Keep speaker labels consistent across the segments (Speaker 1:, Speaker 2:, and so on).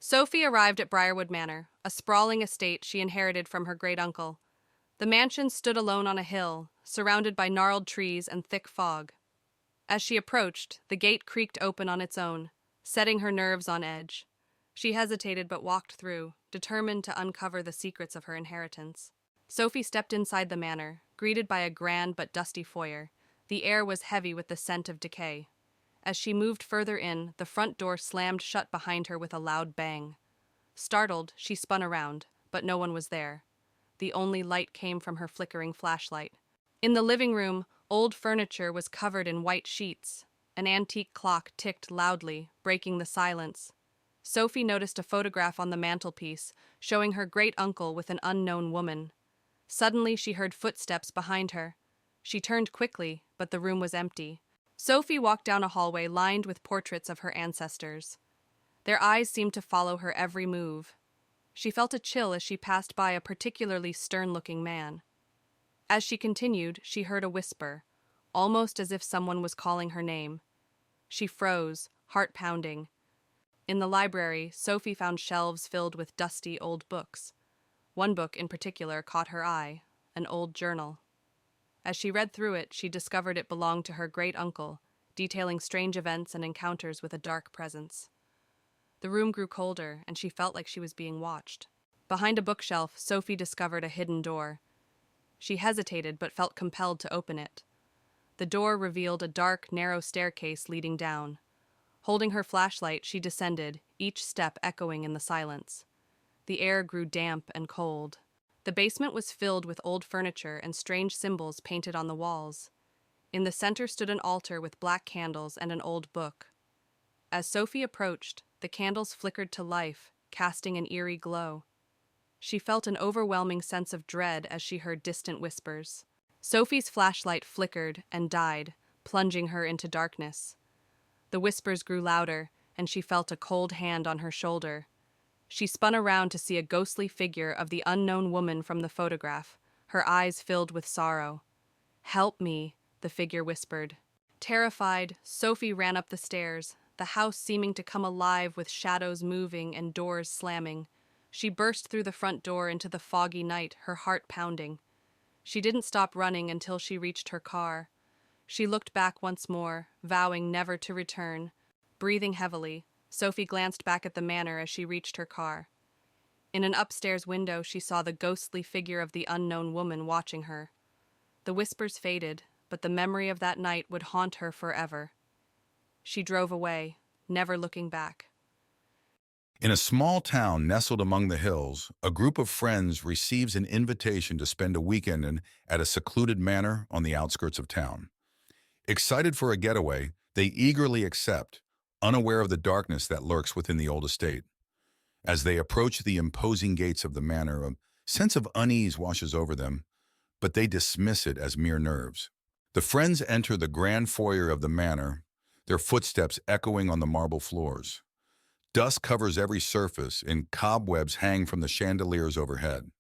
Speaker 1: Sophie arrived at Briwood Manor, a sprawling estate she inherited from her great-uncle. The mansion stood alone on a hill, surrounded by gnarled trees and thick fog. As she approached, the gate creaked open on its own, setting her nerves on edge. She hesitated but walked through, determined to uncover the secrets of her inheritance. Sophie stepped inside the manor, greeted by a grand but dusty foyer. The air was heavy with the scent of decay. As she moved further in, the front door slammed shut behind her with a loud bang. Startled, she spun around, but no one was there. The only light came from her flickering flashlight. In the living room, old furniture was covered in white sheets. An antique clock ticked loudly, breaking the silence. Sophie noticed a photograph on the mantelpiece, showing her great-uncle with an unknown woman. Suddenly, she heard footsteps behind her. She turned quickly, but the room was empty. Sophie walked down a hallway lined with portraits of her ancestors. Their eyes seemed to follow her every move. She felt a chill as she passed by a particularly stern-looking man. As she continued, she heard a whisper, almost as if someone was calling her name. She froze, heart pounding. In the library, Sophie found shelves filled with dusty old books. One book in particular caught her eye, an old journal. As she read through it, she discovered it belonged to her great-uncle, detailing strange events and encounters with a dark presence. The room grew colder, and she felt like she was being watched. Behind a bookshelf, Sophie discovered a hidden door. She hesitated but felt compelled to open it. The door revealed a dark, narrow staircase leading down. Holding her flashlight, she descended, each step echoing in the silence. The air grew damp and cold. The basement was filled with old furniture and strange symbols painted on the walls. In the center stood an altar with black candles and an old book. As Sophie approached, the candles flickered to life, casting an eerie glow. She felt an overwhelming sense of dread as she heard distant whispers. Sophie's flashlight flickered and died, plunging her into darkness. The whispers grew louder, and she felt a cold hand on her shoulder. She spun around to see a ghostly figure of the unknown woman from the photograph, her eyes filled with sorrow. "Help me," the figure whispered. Terrified, Sophie ran up the stairs, the house seeming to come alive with shadows moving and doors slamming. She burst through the front door into the foggy night, her heart pounding. She didn't stop running until she reached her car. She looked back once more, vowing never to return. Breathing heavily, Sophie glanced back at the manor as she reached her car. In an upstairs window, she saw the ghostly figure of the unknown woman watching her. The whispers faded, but the memory of that night would haunt her forever. She drove away, never looking back.
Speaker 2: In a small town nestled among the hills, a group of friends receives an invitation to spend a weekend at a secluded manor on the outskirts of town. Excited for a getaway, they eagerly accept, unaware of the darkness that lurks within the old estate. As they approach the imposing gates of the manor, a sense of unease washes over them, but they dismiss it as mere nerves. The friends enter the grand foyer of the manor, their footsteps echoing on the marble floors. Dust covers every surface, and cobwebs hang from the chandeliers overhead.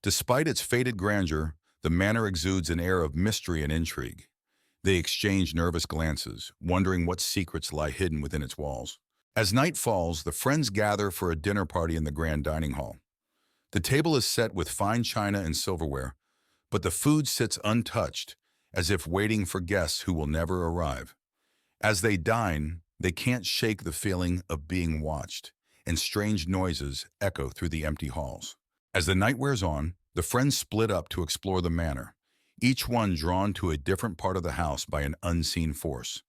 Speaker 2: Despite its faded grandeur, the manor exudes an air of mystery and intrigue. They exchange nervous glances, wondering what secrets lie hidden within its walls. As night falls, the friends gather for a dinner party in the grand dining hall. The table is set with fine china and silverware, but the food sits untouched, as if waiting for guests who will never arrive. As they dine, they can't shake the feeling of being watched, and strange noises echo through the empty halls. As the night wears on, the friends split up to explore the manor, each one drawn to a different part of the house by an unseen force.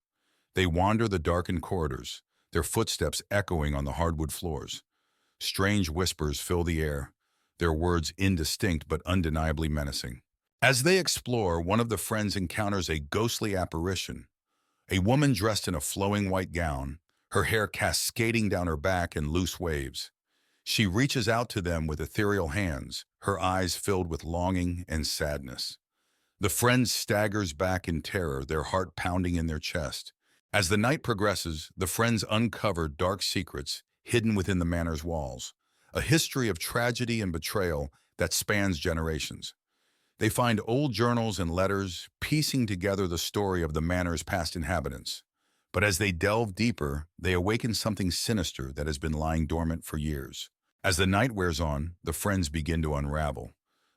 Speaker 2: They wander the darkened corridors, their footsteps echoing on the hardwood floors. Strange whispers fill the air, their words indistinct but undeniably menacing. As they explore, one of the friends encounters a ghostly apparition. A woman dressed in a flowing white gown, her hair cascading down her back in loose waves. She reaches out to them with ethereal hands, her eyes filled with longing and sadness. The friend staggers back in terror, their heart pounding in their chest. As the night progresses, the friends uncover dark secrets hidden within the manor's walls, a history of tragedy and betrayal that spans generations. They find old journals and letters, piecing together the story of the manor's past inhabitants. But as they delve deeper, they awaken something sinister that has been lying dormant for years. As the night wears on, the friends begin to unravel,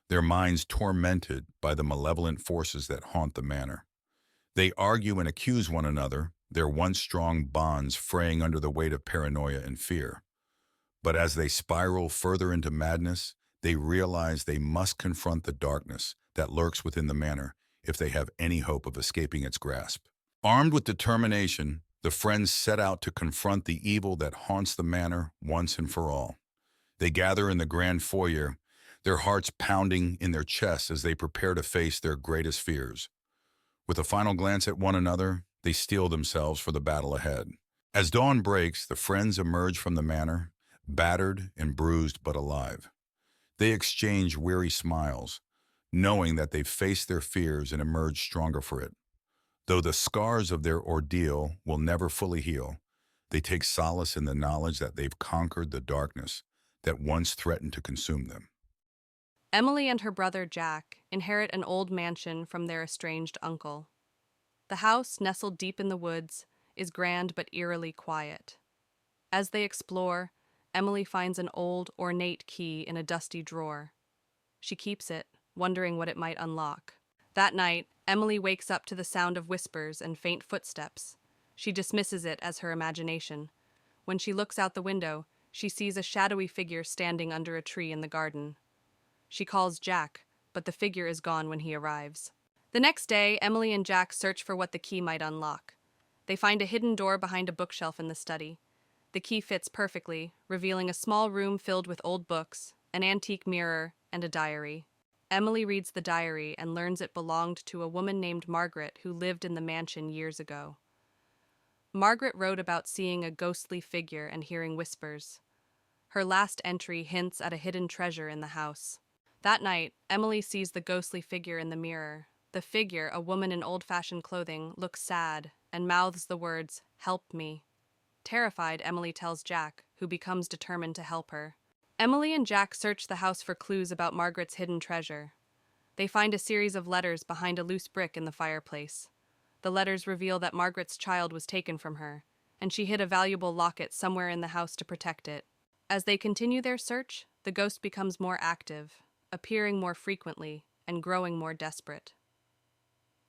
Speaker 2: their minds tormented by the malevolent forces that haunt the manor. They argue and accuse one another, their once strong bonds fraying under the weight of paranoia and fear. But as they spiral further into madness, they realize they must confront the darkness that lurks within the manor if they have any hope of escaping its grasp. Armed with determination, the friends set out to confront the evil that haunts the manor once and for all. They gather in the grand foyer, their hearts pounding in their chests as they prepare to face their greatest fears. With a final glance at one another, they steel themselves for the battle ahead. As dawn breaks, the friends emerge from the manor, battered and bruised but alive. They exchange weary smiles, knowing that they've faced their fears and emerged stronger for it. Though the scars of their ordeal will never fully heal, they take solace in the knowledge that they've conquered the darkness that once threatened to consume them.
Speaker 1: Emily and her brother Jack inherit an old mansion from their estranged uncle. The house, nestled deep in the woods, is grand but eerily quiet. As they explore, Emily finds an old, ornate key in a dusty drawer. She keeps it, wondering what it might unlock. That night, Emily wakes up to the sound of whispers and faint footsteps. She dismisses it as her imagination. When she looks out the window, she sees a shadowy figure standing under a tree in the garden. She calls Jack, but the figure is gone when he arrives. The next day, Emily and Jack search for what the key might unlock. They find a hidden door behind a bookshelf in the study. The key fits perfectly, revealing a small room filled with old books, an antique mirror, and a diary. Emily reads the diary and learns it belonged to a woman named Margaret who lived in the mansion years ago. Margaret wrote about seeing a ghostly figure and hearing whispers. Her last entry hints at a hidden treasure in the house. That night, Emily sees the ghostly figure in the mirror. The figure, a woman in old-fashioned clothing, looks sad and mouths the words, "Help me." Terrified, Emily tells Jack, who becomes determined to help her. Emily and Jack search the house for clues about Margaret's hidden treasure. They find a series of letters behind a loose brick in the fireplace. The letters reveal that Margaret's child was taken from her, and she hid a valuable locket somewhere in the house to protect it. As they continue their search, the ghost becomes more active, appearing more frequently and growing more desperate.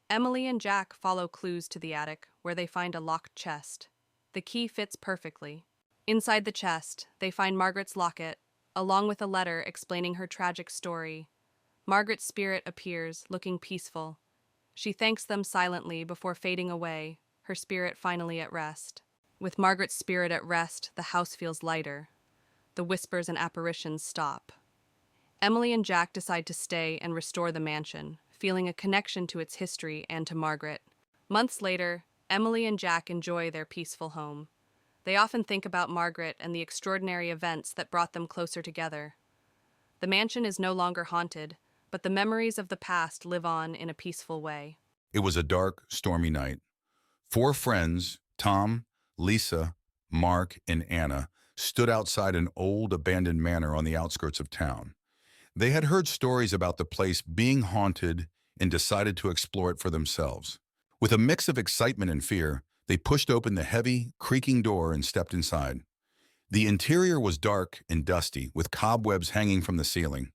Speaker 1: Emily and Jack follow clues to the attic, where they find a locked chest. The key fits perfectly. Inside the chest, they find Margaret's locket, along with a letter explaining her tragic story. Margaret's spirit appears, looking peaceful. She thanks them silently before fading away, her spirit finally at rest. With Margaret's spirit at rest, the house feels lighter. The whispers and apparitions stop. Emily and Jack decide to stay and restore the mansion, feeling a connection to its history and to Margaret. Months later, Emily and Jack enjoy their peaceful home. They often think about Margaret and the extraordinary events that brought them closer together. The mansion is no longer haunted, but the memories of the past live on in a peaceful way.
Speaker 2: It was a dark, stormy night. 4 friends, Tom, Lisa, Mark, and Anna, stood outside an old, abandoned manor on the outskirts of town. They had heard stories about the place being haunted and decided to explore it for themselves. With a mix of excitement and fear, they pushed open the heavy, creaking door and stepped inside. The interior was dark and dusty, with cobwebs hanging from the ceiling.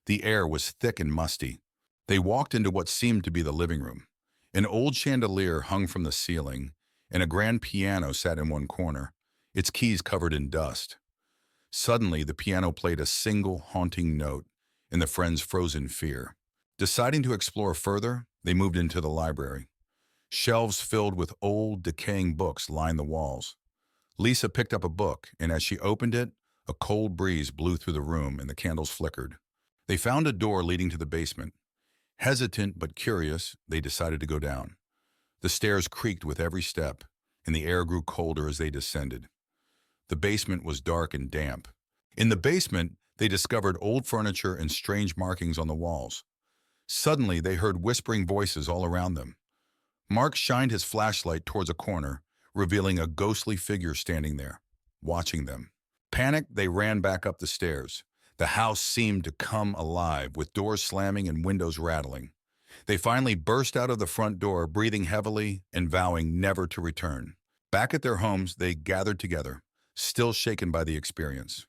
Speaker 2: The air was thick and musty. They walked into what seemed to be the living room. An old chandelier hung from the ceiling, and a grand piano sat in one corner, its keys covered in dust. Suddenly, the piano played a single haunting note, and the friends froze in fear. Deciding to explore further, they moved into the library. Shelves filled with old, decaying books lined the walls. Lisa picked up a book, and as she opened it, a cold breeze blew through the room and the candles flickered. They found a door leading to the basement. Hesitant but curious, they decided to go down. The stairs creaked with every step, and the air grew colder as they descended. The basement was dark and damp. In the basement, they discovered old furniture and strange markings on the walls. Suddenly, they heard whispering voices all around them. Mark shined his flashlight towards a corner, revealing a ghostly figure standing there, watching them. Panicked, they ran back up the stairs. The house seemed to come alive, with doors slamming and windows rattling. They finally burst out of the front door, breathing heavily and vowing never to return. Back at their homes, they gathered together, still shaken by the experience.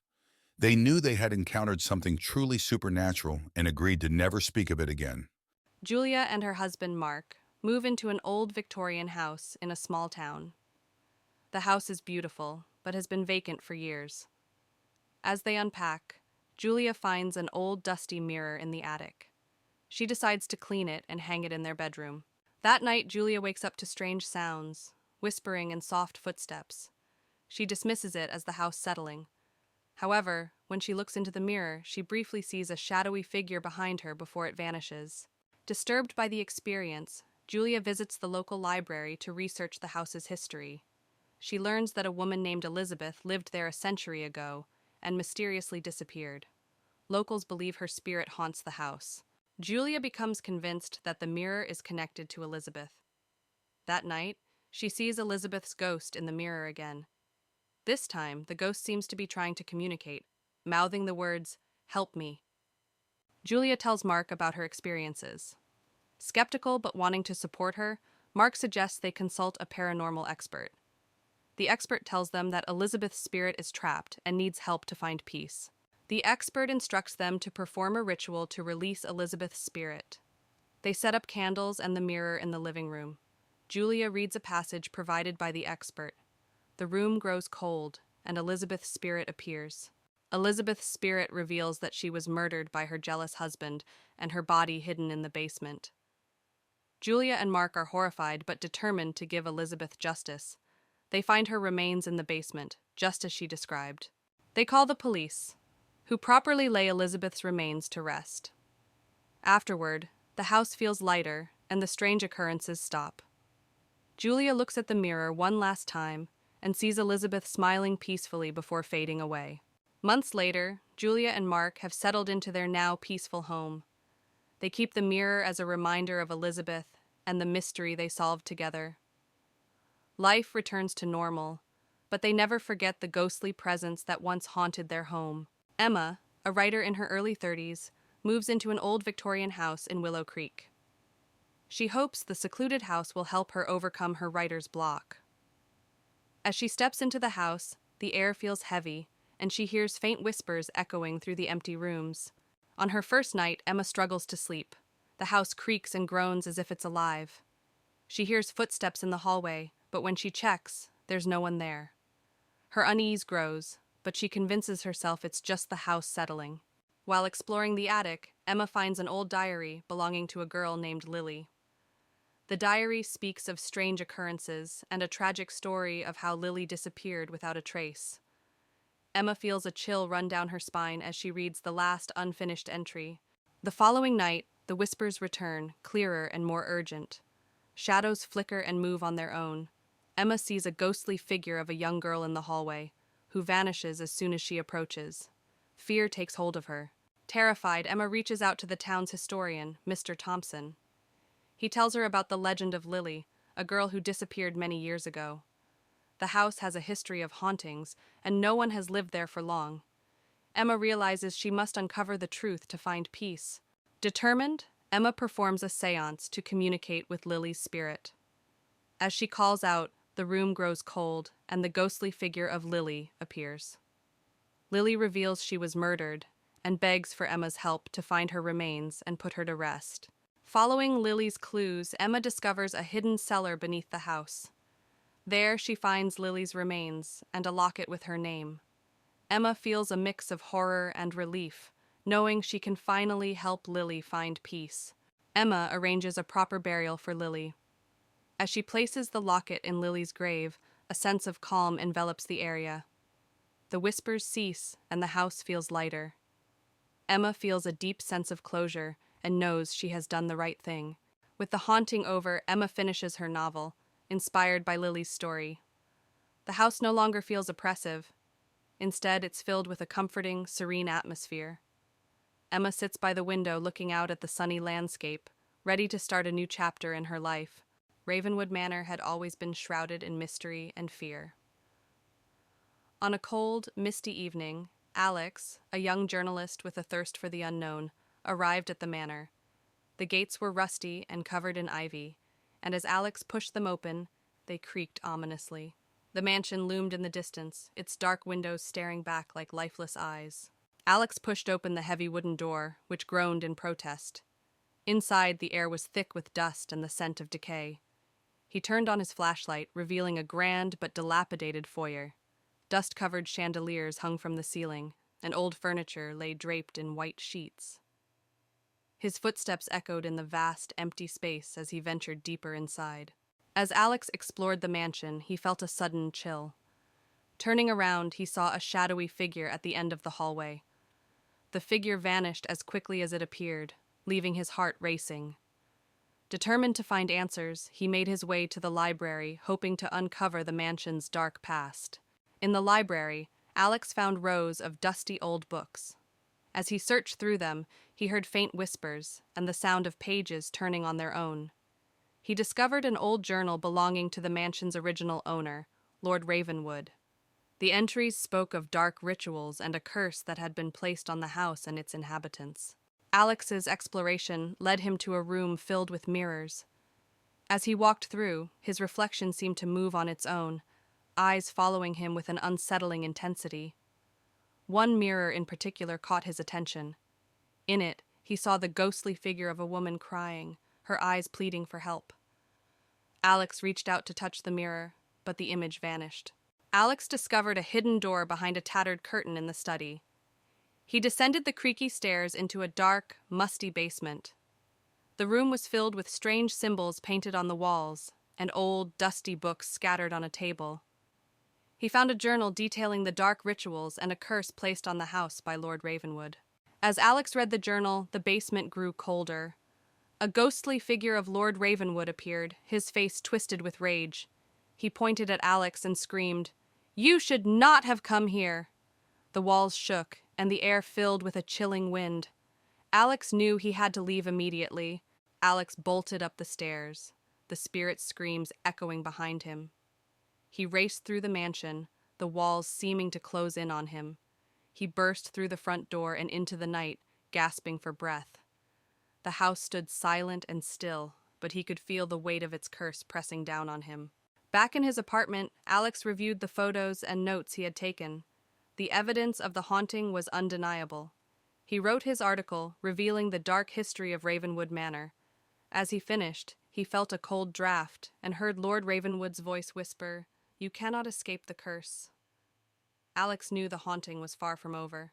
Speaker 2: They knew they had encountered something truly supernatural and agreed to never speak of it again.
Speaker 1: Julia and her husband Mark move into an old Victorian house in a small town. The house is beautiful, but has been vacant for years. As they unpack, Julia finds an old dusty mirror in the attic. She decides to clean it and hang it in their bedroom. That night, Julia wakes up to strange sounds, whispering and soft footsteps. She dismisses it as the house settling. However, when she looks into the mirror, she briefly sees a shadowy figure behind her before it vanishes. Disturbed by the experience, Julia visits the local library to research the house's history. She learns that a woman named Elizabeth lived there a century ago and mysteriously disappeared. Locals believe her spirit haunts the house. Julia becomes convinced that the mirror is connected to Elizabeth. That night, she sees Elizabeth's ghost in the mirror again. This time, the ghost seems to be trying to communicate, mouthing the words, "Help me." Julia tells Mark about her experiences. Skeptical but wanting to support her, Mark suggests they consult a paranormal expert. The expert tells them that Elizabeth's spirit is trapped and needs help to find peace. The expert instructs them to perform a ritual to release Elizabeth's spirit. They set up candles and the mirror in the living room. Julia reads a passage provided by the expert. The room grows cold, and Elizabeth's spirit appears. Elizabeth's spirit reveals that she was murdered by her jealous husband and her body hidden in the basement. Julia and Mark are horrified but determined to give Elizabeth justice. They find her remains in the basement, just as she described. They call the police, who properly lay Elizabeth's remains to rest. Afterward, the house feels lighter and the strange occurrences stop. Julia looks at the mirror one last time and sees Elizabeth smiling peacefully before fading away. Months later, Julia and Mark have settled into their now peaceful home. They keep the mirror as a reminder of Elizabeth and the mystery they solved together. Life returns to normal, but they never forget the ghostly presence that once haunted their home. Emma, a writer in her early 30s, moves into an old Victorian house in Willow Creek. She hopes the secluded house will help her overcome her writer's block. As she steps into the house, the air feels heavy, and she hears faint whispers echoing through the empty rooms. On her first night, Emma struggles to sleep. The house creaks and groans as if it's alive. She hears footsteps in the hallway, but when she checks, there's no one there. Her unease grows, but she convinces herself it's just the house settling. While exploring the attic, Emma finds an old diary belonging to a girl named Lily. The diary speaks of strange occurrences and a tragic story of how Lily disappeared without a trace. Emma feels a chill run down her spine as she reads the last unfinished entry. The following night, the whispers return, clearer and more urgent. Shadows flicker and move on their own. Emma sees a ghostly figure of a young girl in the hallway, who vanishes as soon as she approaches. Fear takes hold of her. Terrified, Emma reaches out to the town's historian, Mr. Thompson. He tells her about the legend of Lily, a girl who disappeared many years ago. The house has a history of hauntings, and no one has lived there for long. Emma realizes she must uncover the truth to find peace. Determined, Emma performs a seance to communicate with Lily's spirit. As she calls out, the room grows cold, and the ghostly figure of Lily appears. Lily reveals she was murdered, and begs for Emma's help to find her remains and put her to rest. Following Lily's clues, Emma discovers a hidden cellar beneath the house. There she finds Lily's remains and a locket with her name. Emma feels a mix of horror and relief, knowing she can finally help Lily find peace. Emma arranges a proper burial for Lily. As she places the locket in Lily's grave, a sense of calm envelops the area. The whispers cease and the house feels lighter. Emma feels a deep sense of closure and knows she has done the right thing. With the haunting over, Emma finishes her novel, inspired by Lily's story. The house no longer feels oppressive. Instead, it's filled with a comforting, serene atmosphere. Emma sits by the window looking out at the sunny landscape, ready to start a new chapter in her life. Ravenwood Manor had always been shrouded in mystery and fear. On a cold, misty evening, Alex, a young journalist with a thirst for the unknown, arrived at the manor. The gates were rusty and covered in ivy, and as Alex pushed them open, they creaked ominously. The mansion loomed in the distance, its dark windows staring back like lifeless eyes. Alex pushed open the heavy wooden door, which groaned in protest. Inside, the air was thick with dust and the scent of decay. He turned on his flashlight, revealing a grand but dilapidated foyer. Dust-covered chandeliers hung from the ceiling, and old furniture lay draped in white sheets. His footsteps echoed in the vast, empty space as he ventured deeper inside. As Alex explored the mansion, he felt a sudden chill. Turning around, he saw a shadowy figure at the end of the hallway. The figure vanished as quickly as it appeared, leaving his heart racing. Determined to find answers, he made his way to the library, hoping to uncover the mansion's dark past. In the library, Alex found rows of dusty old books. As he searched through them, he heard faint whispers and the sound of pages turning on their own. He discovered an old journal belonging to the mansion's original owner, Lord Ravenwood. The entries spoke of dark rituals and a curse that had been placed on the house and its inhabitants. Alex's exploration led him to a room filled with mirrors. As he walked through, his reflection seemed to move on its own, eyes following him with an unsettling intensity. One mirror in particular caught his attention. In it, he saw the ghostly figure of a woman crying, her eyes pleading for help. Alex reached out to touch the mirror, but the image vanished. Alex discovered a hidden door behind a tattered curtain in the study. He descended the creaky stairs into a dark, musty basement. The room was filled with strange symbols painted on the walls and old, dusty books scattered on a table. He found a journal detailing the dark rituals and a curse placed on the house by Lord Ravenwood. As Alex read the journal, the basement grew colder. A ghostly figure of Lord Ravenwood appeared, his face twisted with rage. He pointed at Alex and screamed, "You should not have come here!" The walls shook, and the air filled with a chilling wind. Alex knew he had to leave immediately. Alex bolted up the stairs, the spirit's screams echoing behind him. He raced through the mansion, the walls seeming to close in on him. He burst through the front door and into the night, gasping for breath. The house stood silent and still, but he could feel the weight of its curse pressing down on him. Back in his apartment, Alex reviewed the photos and notes he had taken. The evidence of the haunting was undeniable. He wrote his article, revealing the dark history of Ravenwood Manor. As he finished, he felt a cold draft and heard Lord Ravenwood's voice whisper, "You cannot escape the curse." Alex knew the haunting was far from over.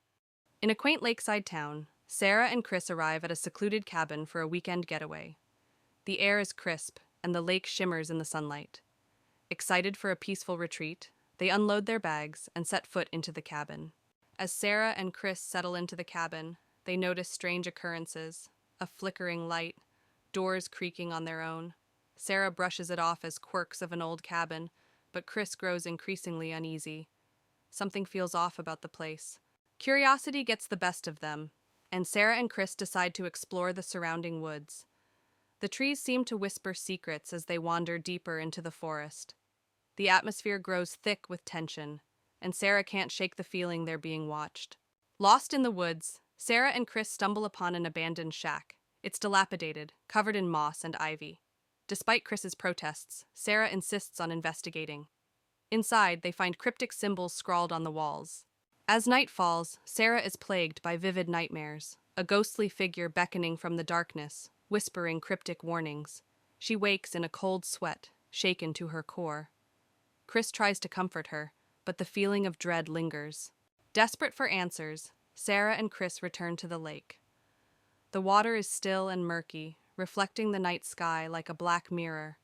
Speaker 1: In a quaint lakeside town, Sarah and Chris arrive at a secluded cabin for a weekend getaway. The air is crisp, and the lake shimmers in the sunlight. Excited for a peaceful retreat, they unload their bags and set foot into the cabin. As Sarah and Chris settle into the cabin, they notice strange occurrences, a flickering light, doors creaking on their own. Sarah brushes it off as quirks of an old cabin, but Chris grows increasingly uneasy. Something feels off about the place. Curiosity gets the best of them, and Sarah and Chris decide to explore the surrounding woods. The trees seem to whisper secrets as they wander deeper into the forest. The atmosphere grows thick with tension, and Sarah can't shake the feeling they're being watched. Lost in the woods, Sarah and Chris stumble upon an abandoned shack. It's dilapidated, covered in moss and ivy. Despite Chris's protests, Sarah insists on investigating. Inside, they find cryptic symbols scrawled on the walls. As night falls, Sarah is plagued by vivid nightmares, a ghostly figure beckoning from the darkness, whispering cryptic warnings. She wakes in a cold sweat, shaken to her core. Chris tries to comfort her, but the feeling of dread lingers. Desperate for answers, Sarah and Chris return to the lake. The water is still and murky, reflecting the night sky like a black mirror.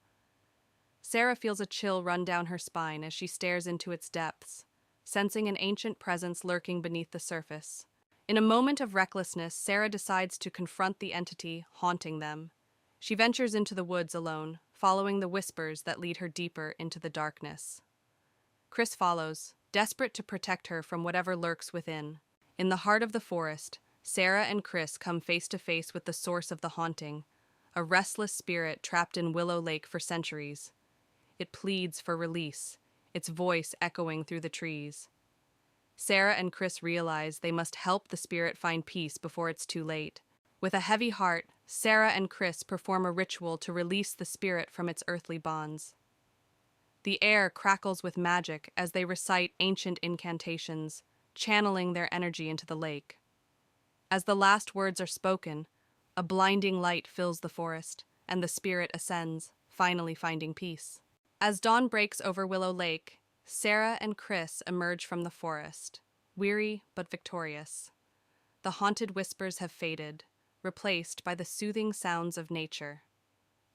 Speaker 1: Sarah feels a chill run down her spine as she stares into its depths, sensing an ancient presence lurking beneath the surface. In a moment of recklessness, Sarah decides to confront the entity haunting them. She ventures into the woods alone, following the whispers that lead her deeper into the darkness. Chris follows, desperate to protect her from whatever lurks within. In the heart of the forest, Sarah and Chris come face to face with the source of the haunting, a restless spirit trapped in Willow Lake for centuries. It pleads for release, its voice echoing through the trees. Sarah and Chris realize they must help the spirit find peace before it's too late. With a heavy heart, Sarah and Chris perform a ritual to release the spirit from its earthly bonds. The air crackles with magic as they recite ancient incantations, channeling their energy into the lake. As the last words are spoken, a blinding light fills the forest, and the spirit ascends, finally finding peace. As dawn breaks over Willow Lake, Sarah and Chris emerge from the forest, weary but victorious. The haunted whispers have faded, replaced by the soothing sounds of nature.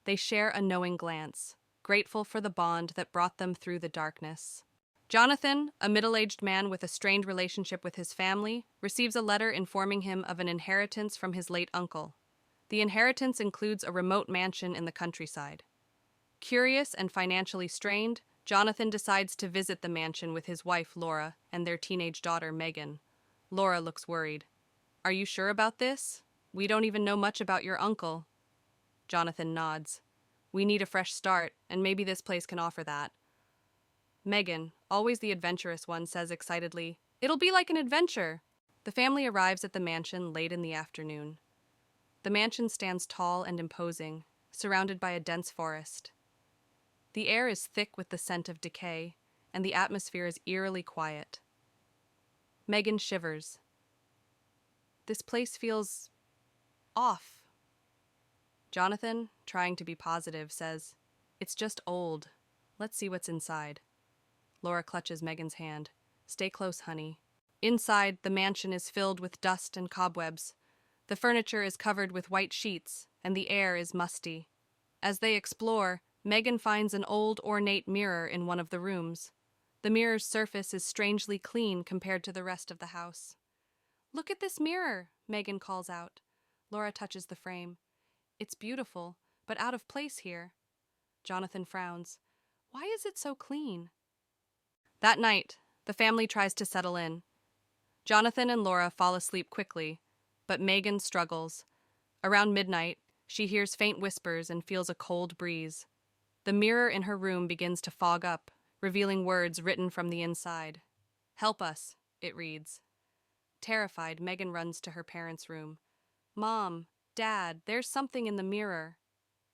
Speaker 1: They share a knowing glance, grateful for the bond that brought them through the darkness. Jonathan, a middle-aged man with a strained relationship with his family, receives a letter informing him of an inheritance from his late uncle. The inheritance includes a remote mansion in the countryside. Curious and financially strained, Jonathan decides to visit the mansion with his wife, Laura, and their teenage daughter, Megan. Laura looks worried. "Are you sure about this? We don't even know much about your uncle." Jonathan nods. "We need a fresh start, and maybe this place can offer that." Megan, always the adventurous one, says excitedly, "It'll be like an adventure." The family arrives at the mansion late in the afternoon. The mansion stands tall and imposing, surrounded by a dense forest. The air is thick with the scent of decay, and the atmosphere is eerily quiet. Megan shivers. This place feels off. Jonathan, trying to be positive, says, "It's just old. Let's see what's inside." Laura clutches Megan's hand. "Stay close, honey." Inside, the mansion is filled with dust and cobwebs. The furniture is covered with white sheets, and the air is musty. As they explore, Megan finds an old, ornate mirror in one of the rooms. The mirror's surface is strangely clean compared to the rest of the house. "Look at this mirror," Megan calls out. Laura touches the frame. "It's beautiful, but out of place here." Jonathan frowns. "Why is it so clean?" That night, the family tries to settle in. Jonathan and Laura fall asleep quickly, but Megan struggles. Around midnight, she hears faint whispers and feels a cold breeze. The mirror in her room begins to fog up, revealing words written from the inside. "Help us," it reads. Terrified, Megan runs to her parents' room. "Mom, Dad, there's something in the mirror."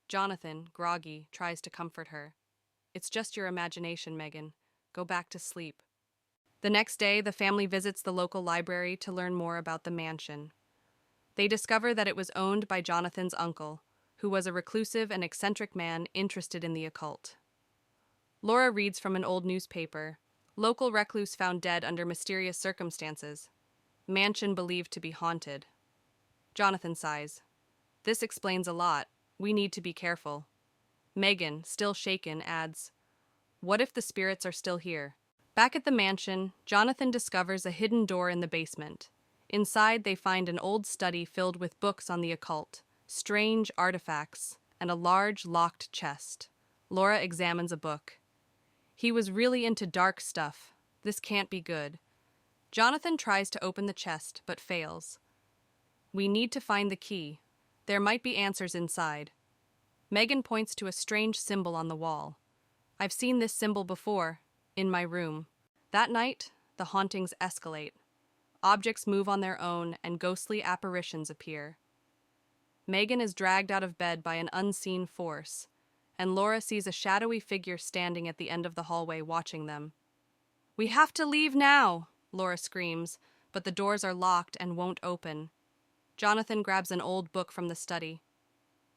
Speaker 1: Jonathan, groggy, tries to comfort her. "It's just your imagination, Megan. Go back to sleep." The next day, the family visits the local library to learn more about the mansion. They discover that it was owned by Jonathan's uncle, who was a reclusive and eccentric man interested in the occult. Laura reads from an old newspaper. Local recluse found dead under mysterious circumstances. Mansion believed to be haunted. Jonathan sighs. "This explains a lot. We need to be careful." Megan, still shaken, adds, "What if the spirits are still here?" Back at the mansion, Jonathan discovers a hidden door in the basement. Inside, they find an old study filled with books on the occult, strange artifacts, and a large, locked chest. Laura examines a book. "He was really into dark stuff. This can't be good." Jonathan tries to open the chest, but fails. "We need to find the key. There might be answers inside." Megan points to a strange symbol on the wall. "I've seen this symbol before, in my room." That night, the hauntings escalate. Objects move on their own, and ghostly apparitions appear. Megan is dragged out of bed by an unseen force, and Laura sees a shadowy figure standing at the end of the hallway watching them. "We have to leave now," Laura screams, but the doors are locked and won't open. Jonathan grabs an old book from the study.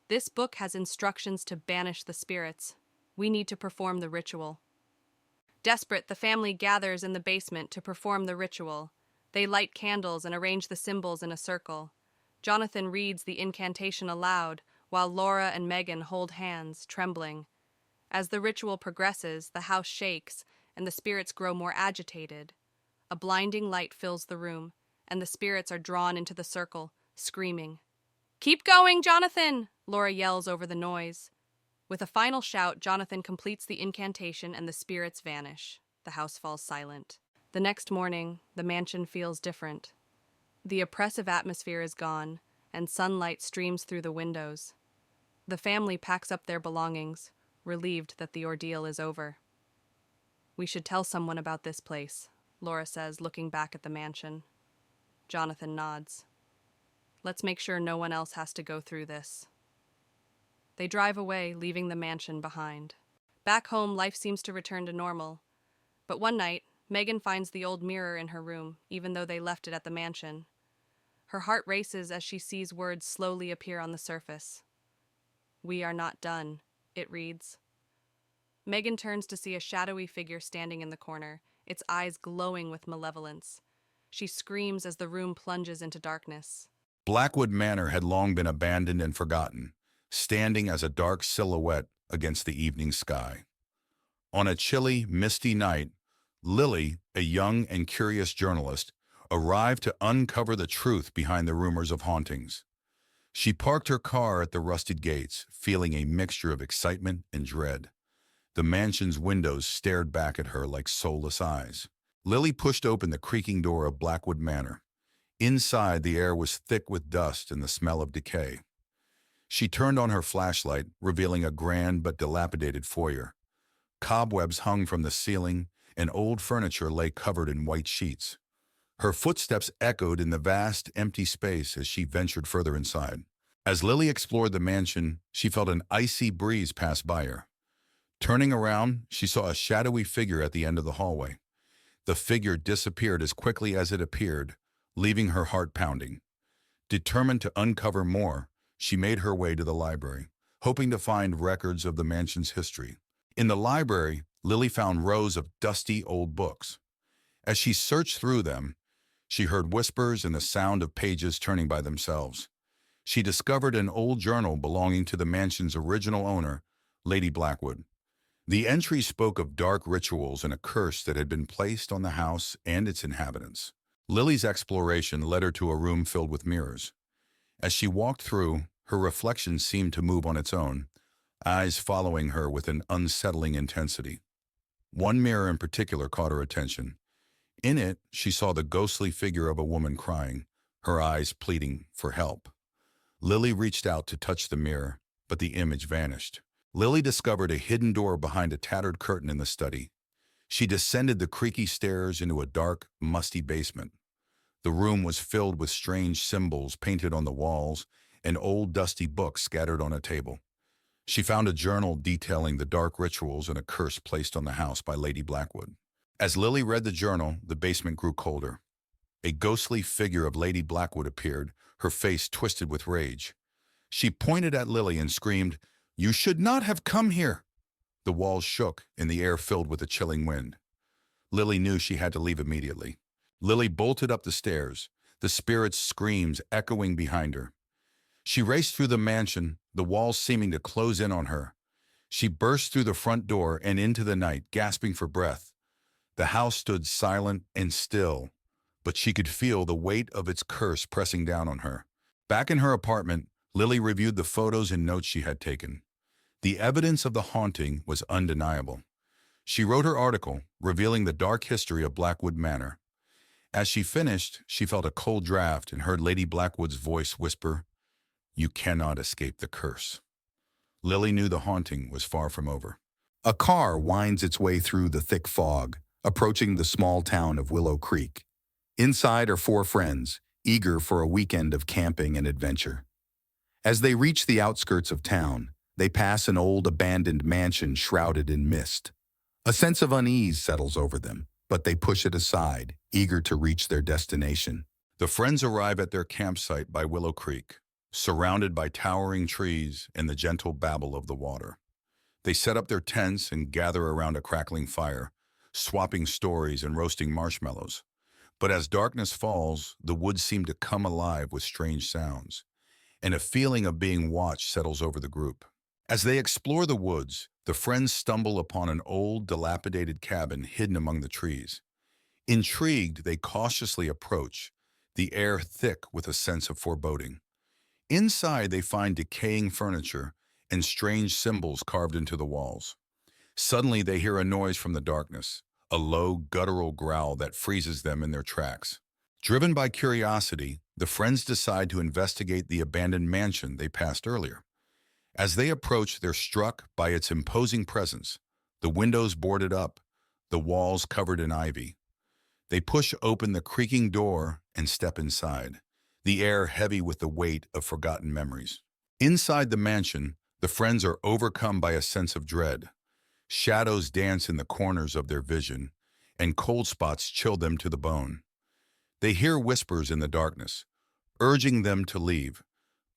Speaker 1: "This book has instructions to banish the spirits. We need to perform the ritual." Desperate, the family gathers in the basement to perform the ritual. They light candles and arrange the symbols in a circle. Jonathan reads the incantation aloud, while Laura and Megan hold hands, trembling. As the ritual progresses, the house shakes, and the spirits grow more agitated. A blinding light fills the room, and the spirits are drawn into the circle, screaming. "Keep going, Jonathan!" Laura yells over the noise. With a final shout, Jonathan completes the incantation and the spirits vanish. The house falls silent. The next morning, the mansion feels different. The oppressive atmosphere is gone, and sunlight streams through the windows. The family packs up their belongings, relieved that the ordeal is over. "We should tell someone about this place," Laura says, looking back at the mansion. Jonathan nods. "Let's make sure no one else has to go through this." They drive away, leaving the mansion behind. Back home, life seems to return to normal. But one night, Megan finds the old mirror in her room, even though they left it at the mansion. Her heart races as she sees words slowly appear on the surface. "We are not done," it reads. Megan turns to see a shadowy figure standing in the corner, its eyes glowing with malevolence. She screams as the room plunges into darkness.
Speaker 2: Blackwood Manor had long been abandoned and forgotten, standing as a dark silhouette against the evening sky. On a chilly, misty night, Lily, a young and curious journalist, arrived to uncover the truth behind the rumors of hauntings. She parked her car at the rusted gates, feeling a mixture of excitement and dread. The mansion's windows stared back at her like soulless eyes. Lily pushed open the creaking door of Blackwood Manor. Inside, the air was thick with dust and the smell of decay. She turned on her flashlight, revealing a grand but dilapidated foyer. Cobwebs hung from the ceiling, and old furniture lay covered in white sheets. Her footsteps echoed in the vast, empty space as she ventured further inside. As Lily explored the mansion, she felt an icy breeze pass by her. Turning around, she saw a shadowy figure at the end of the hallway. The figure disappeared as quickly as it appeared, leaving her heart pounding. Determined to uncover more, she made her way to the library, hoping to find records of the mansion's history. In the library, Lily found rows of dusty old books. As she searched through them, she heard whispers and the sound of pages turning by themselves. She discovered an old journal belonging to the mansion's original owner, Lady Blackwood. The entry spoke of dark rituals and a curse that had been placed on the house and its inhabitants. Lily's exploration led her to a room filled with mirrors. As she walked through, her reflection seemed to move on its own, eyes following her with an unsettling intensity. One mirror in particular caught her attention. In it, she saw the ghostly figure of a woman crying, her eyes pleading for help. Lily reached out to touch the mirror, but the image vanished. Lily discovered a hidden door behind a tattered curtain in the study. She descended the creaky stairs into a dark, musty basement. The room was filled with strange symbols painted on the walls and old dusty books scattered on a table. She found a journal detailing the dark rituals and a curse placed on the house by Lady Blackwood. As Lily read the journal, the basement grew colder. A ghostly figure of Lady Blackwood appeared, her face twisted with rage. She pointed at Lily and screamed, "You should not have come here!" The walls shook and the air filled with a chilling wind. Lily knew she had to leave immediately. Lily bolted up the stairs, the spirit's screams echoing behind her. She raced through the mansion, the walls seeming to close in on her. She burst through the front door and into the night, gasping for breath. The house stood silent and still, but she could feel the weight of its curse pressing down on her. Back in her apartment, Lily reviewed the photos and notes she had taken. The evidence of the haunting was undeniable. She wrote her article, revealing the dark history of Blackwood Manor. As she finished, she felt a cold draft and heard Lady Blackwood's voice whisper, "You cannot escape the curse." Lily knew the haunting was far from over. A car winds its way through the thick fog, approaching the small town of Willow Creek. Inside are four friends, eager for a weekend of camping and adventure. As they reach the outskirts of town, they pass an old abandoned mansion shrouded in mist. A sense of unease settles over them, but they push it aside, eager to reach their destination. The friends arrive at their campsite by Willow Creek, surrounded by towering trees and the gentle babble of the water. They set up their tents and gather around a crackling fire, swapping stories and roasting marshmallows. But as darkness falls, the woods seem to come alive with strange sounds, and a feeling of being watched settles over the group. As they explore the woods, the friends stumble upon an old, dilapidated cabin hidden among the trees. Intrigued, they cautiously approach, the air thick with a sense of foreboding. Inside, they find decaying furniture and strange symbols carved into the walls. Suddenly, they hear a noise from the darkness, a low, guttural growl that freezes them in their tracks. Driven by curiosity, the friends decide to investigate the abandoned mansion they passed earlier. As they approach, they're struck by its imposing presence, the windows boarded up, the walls covered in ivy. They push open the creaking door and step inside, the air heavy with the weight of forgotten memories. Inside the mansion, the friends are overcome by a sense of dread. Shadows dance in the corners of their vision, and cold spots chill them to the bone. They hear whispers in the darkness, urging them to leave,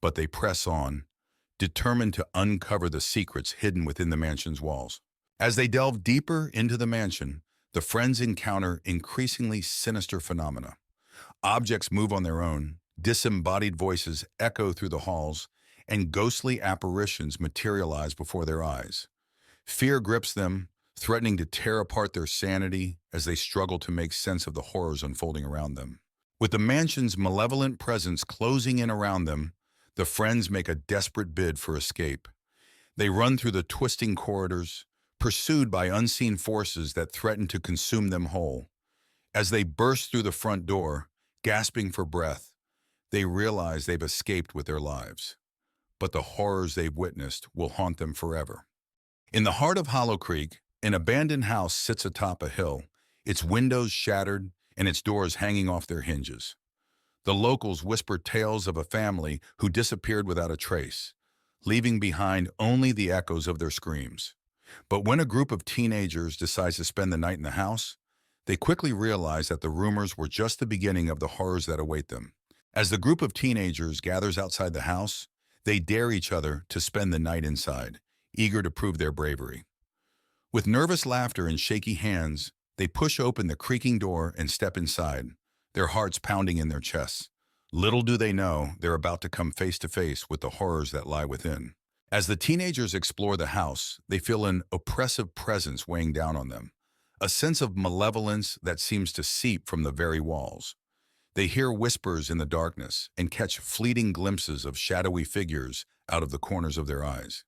Speaker 2: but they press on, determined to uncover the secrets hidden within the mansion's walls. As they delve deeper into the mansion, the friends encounter increasingly sinister phenomena. Objects move on their own, disembodied voices echo through the halls, and ghostly apparitions materialize before their eyes. Fear grips them, threatening to tear apart their sanity as they struggle to make sense of the horrors unfolding around them. With the mansion's malevolent presence closing in around them, the friends make a desperate bid for escape. They run through the twisting corridors, pursued by unseen forces that threaten to consume them whole. As they burst through the front door, gasping for breath, they realize they've escaped with their lives. But the horrors they've witnessed will haunt them forever. In the heart of Hollow Creek, an abandoned house sits atop a hill, its windows shattered and its doors hanging off their hinges. The locals whisper tales of a family who disappeared without a trace, leaving behind only the echoes of their screams. But when a group of teenagers decides to spend the night in the house, they quickly realize that the rumors were just the beginning of the horrors that await them. As the group of teenagers gathers outside the house, they dare each other to spend the night inside, eager to prove their bravery. With nervous laughter and shaky hands, they push open the creaking door and step inside, their hearts pounding in their chests. Little do they know they're about to come face to face with the horrors that lie within. As the teenagers explore the house, they feel an oppressive presence weighing down on them, a sense of malevolence that seems to seep from the very walls. They hear whispers in the darkness and catch fleeting glimpses of shadowy figures out of the corners of their eyes.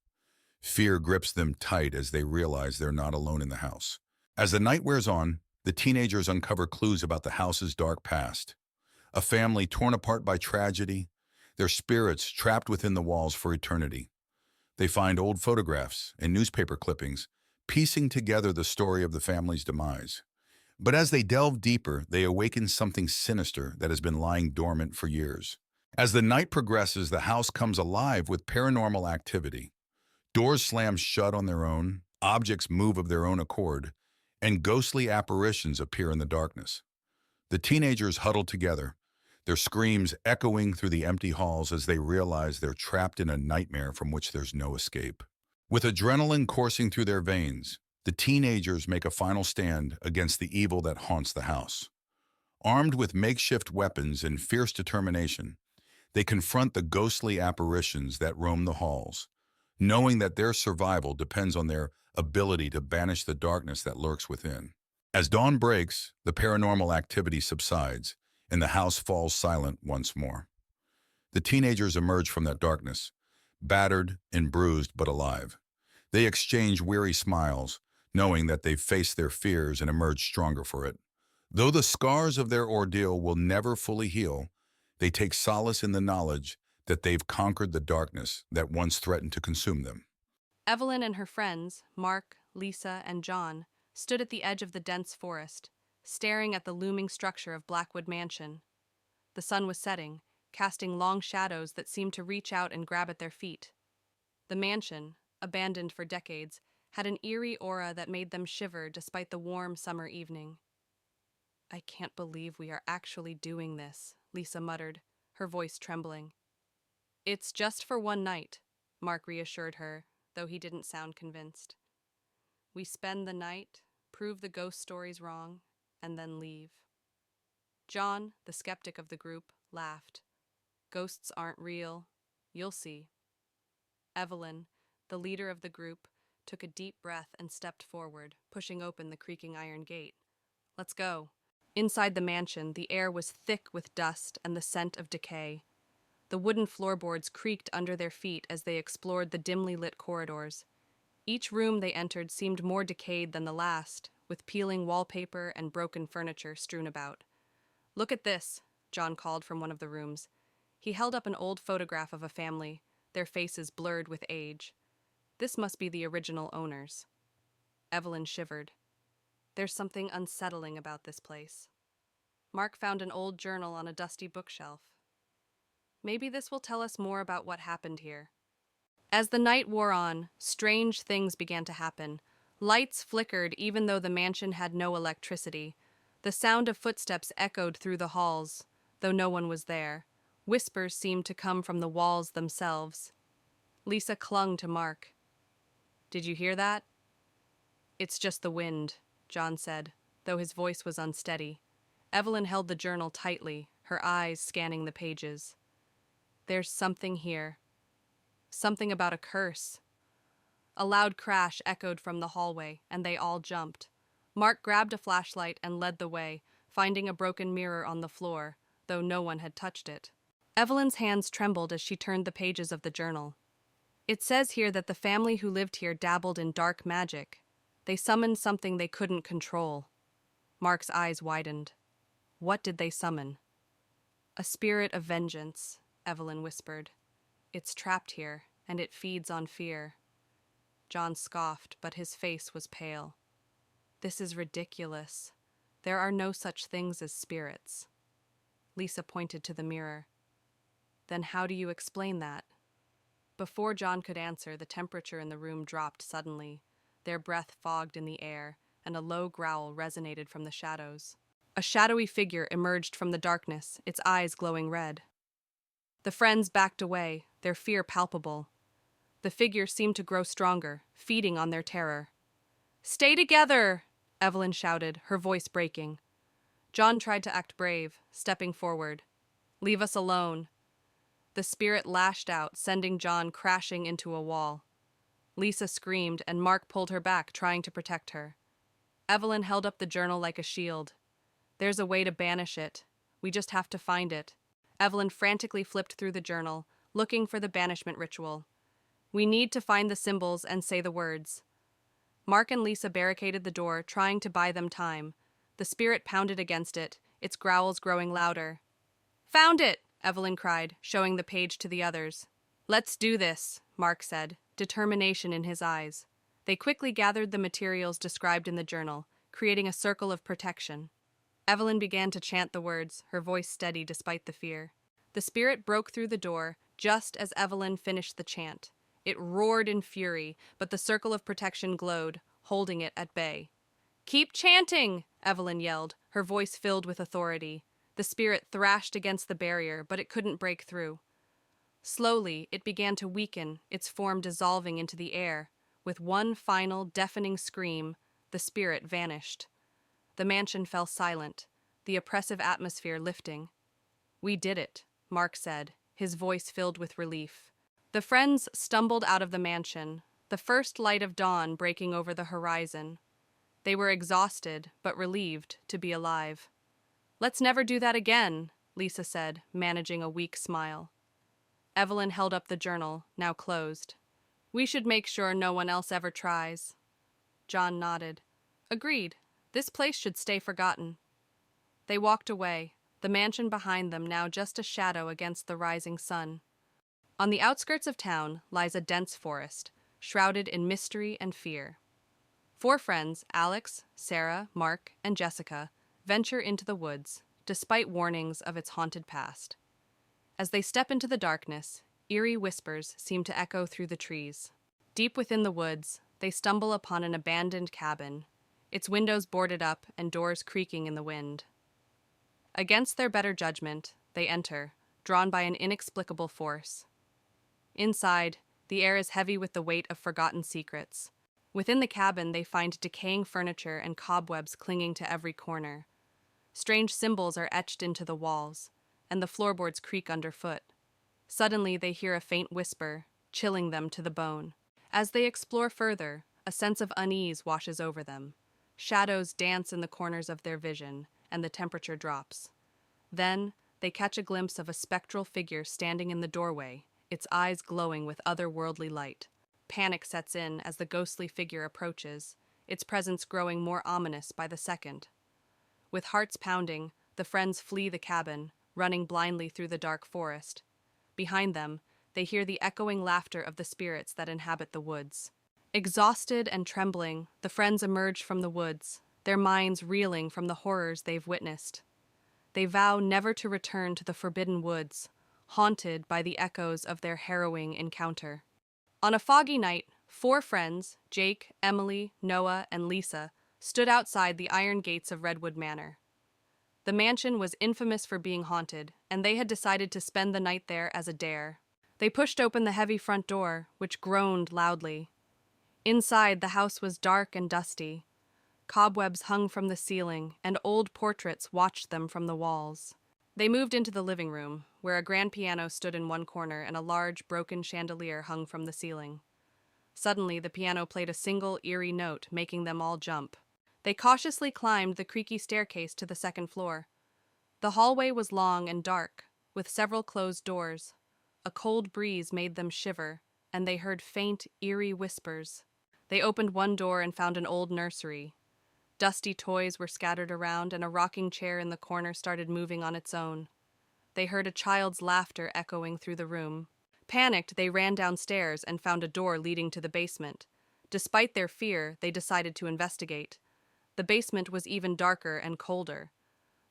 Speaker 2: Fear grips them tight as they realize they're not alone in the house. As the night wears on, the teenagers uncover clues about the house's dark past. A family torn apart by tragedy, their spirits trapped within the walls for eternity. They find old photographs and newspaper clippings, piecing together the story of the family's demise. But as they delve deeper, they awaken something sinister that has been lying dormant for years. As the night progresses, the house comes alive with paranormal activity. Doors slam shut on their own, objects move of their own accord, and ghostly apparitions appear in the darkness. The teenagers huddle together, their screams echoing through the empty halls as they realize they're trapped in a nightmare from which there's no escape. With adrenaline coursing through their veins, the teenagers make a final stand against the evil that haunts the house. Armed with makeshift weapons and fierce determination, they confront the ghostly apparitions that roam the halls, knowing that their survival depends on their ability to banish the darkness that lurks within. As dawn breaks, the paranormal activity subsides, and the house falls silent once more. The teenagers emerge from that darkness, battered and bruised but alive. They exchange weary smiles, knowing that they've faced their fears and emerged stronger for it. Though the scars of their ordeal will never fully heal, they take solace in the knowledge that they've conquered the darkness that once threatened to consume them.
Speaker 1: Evelyn and her friends, Mark, Lisa, and John, stood at the edge of the dense forest, staring at the looming structure of Blackwood Mansion. The sun was setting, casting long shadows that seemed to reach out and grab at their feet. The mansion, abandoned for decades, had an eerie aura that made them shiver despite the warm summer evening. "I can't believe we are actually doing this," Lisa muttered, her voice trembling. "It's just for one night," Mark reassured her, though he didn't sound convinced. "We spend the night, prove the ghost stories wrong, and then leave." John, the skeptic of the group, laughed. "Ghosts aren't real. You'll see." Evelyn, the leader of the group, took a deep breath and stepped forward, pushing open the creaking iron gate. "Let's go." Inside the mansion, the air was thick with dust and the scent of decay. The wooden floorboards creaked under their feet as they explored the dimly lit corridors. Each room they entered seemed more decayed than the last, with peeling wallpaper and broken furniture strewn about. "Look at this," John called from one of the rooms. He held up an old photograph of a family, their faces blurred with age. "This must be the original owners." Evelyn shivered. "There's something unsettling about this place." Mark found an old journal on a dusty bookshelf. "Maybe this will tell us more about what happened here." As the night wore on, strange things began to happen. Lights flickered even though the mansion had no electricity. The sound of footsteps echoed through the halls, though no one was there. Whispers seemed to come from the walls themselves. Lisa clung to Mark. "Did you hear that?" "It's just the wind," John said, though his voice was unsteady. Evelyn held the journal tightly, her eyes scanning the pages. "There's something here. Something about a curse." A loud crash echoed from the hallway, and they all jumped. Mark grabbed a flashlight and led the way, finding a broken mirror on the floor, though no one had touched it. Evelyn's hands trembled as she turned the pages of the journal. "It says here that the family who lived here dabbled in dark magic. They summoned something they couldn't control." Mark's eyes widened. "What did they summon?" "A spirit of vengeance," Evelyn whispered. "It's trapped here, and it feeds on fear." John scoffed, but his face was pale. "This is ridiculous. There are no such things as spirits." Lisa pointed to the mirror. "Then how do you explain that?" Before John could answer, the temperature in the room dropped suddenly. Their breath fogged in the air, and a low growl resonated from the shadows. A shadowy figure emerged from the darkness, its eyes glowing red. The friends backed away, their fear palpable. The figure seemed to grow stronger, feeding on their terror. "Stay together!" Evelyn shouted, her voice breaking. John tried to act brave, stepping forward. "Leave us alone." The spirit lashed out, sending John crashing into a wall. Lisa screamed, and Mark pulled her back, trying to protect her. Evelyn held up the journal like a shield. "There's a way to banish it. We just have to find it." Evelyn frantically flipped through the journal, looking for the banishment ritual. "We need to find the symbols and say the words." Mark and Lisa barricaded the door, trying to buy them time. The spirit pounded against it, its growls growing louder. "Found it!" Evelyn cried, showing the page to the others. "Let's do this," Mark said, determination in his eyes. They quickly gathered the materials described in the journal, creating a circle of protection. Evelyn began to chant the words, her voice steady despite the fear. The spirit broke through the door just as Evelyn finished the chant. It roared in fury, but the circle of protection glowed, holding it at bay. "Keep chanting!" Evelyn yelled, her voice filled with authority. The spirit thrashed against the barrier, but it couldn't break through. Slowly, it began to weaken, its form dissolving into the air. With one final, deafening scream, the spirit vanished. The mansion fell silent, the oppressive atmosphere lifting. "We did it," Mark said, his voice filled with relief. The friends stumbled out of the mansion, the first light of dawn breaking over the horizon. They were exhausted, but relieved to be alive. "Let's never do that again," Lisa said, managing a weak smile. Evelyn held up the journal, now closed. "We should make sure no one else ever tries." John nodded. "Agreed. This place should stay forgotten." They walked away, the mansion behind them now just a shadow against the rising sun. On the outskirts of town lies a dense forest, shrouded in mystery and fear. Four friends, Alex, Sarah, Mark, and Jessica, venture into the woods, despite warnings of its haunted past. As they step into the darkness, eerie whispers seem to echo through the trees. Deep within the woods, they stumble upon an abandoned cabin, its windows boarded up and doors creaking in the wind. Against their better judgment, they enter, drawn by an inexplicable force. Inside, the air is heavy with the weight of forgotten secrets. Within the cabin, they find decaying furniture and cobwebs clinging to every corner. Strange symbols are etched into the walls, and the floorboards creak underfoot. Suddenly, they hear a faint whisper, chilling them to the bone. As they explore further, a sense of unease washes over them. Shadows dance in the corners of their vision, and the temperature drops. Then, they catch a glimpse of a spectral figure standing in the doorway, its eyes glowing with otherworldly light. Panic sets in as the ghostly figure approaches, its presence growing more ominous by the second. With hearts pounding, the friends flee the cabin, running blindly through the dark forest. Behind them, they hear the echoing laughter of the spirits that inhabit the woods. Exhausted and trembling, the friends emerge from the woods, their minds reeling from the horrors they've witnessed. They vow never to return to the forbidden woods, haunted by the echoes of their harrowing encounter. On a foggy night, 4 friends, Jake, Emily, Noah, and Lisa, stood outside the iron gates of Redwood Manor. The mansion was infamous for being haunted, and they had decided to spend the night there as a dare. They pushed open the heavy front door, which groaned loudly. Inside, the house was dark and dusty. Cobwebs hung from the ceiling, and old portraits watched them from the walls. They moved into the living room, where a grand piano stood in one corner and a large, broken chandelier hung from the ceiling. Suddenly, the piano played a single, eerie note, making them all jump. They cautiously climbed the creaky staircase to the second floor. The hallway was long and dark, with several closed doors. A cold breeze made them shiver, and they heard faint, eerie whispers. They opened one door and found an old nursery. Dusty toys were scattered around, and a rocking chair in the corner started moving on its own. They heard a child's laughter echoing through the room. Panicked, they ran downstairs and found a door leading to the basement. Despite their fear, they decided to investigate. The basement was even darker and colder.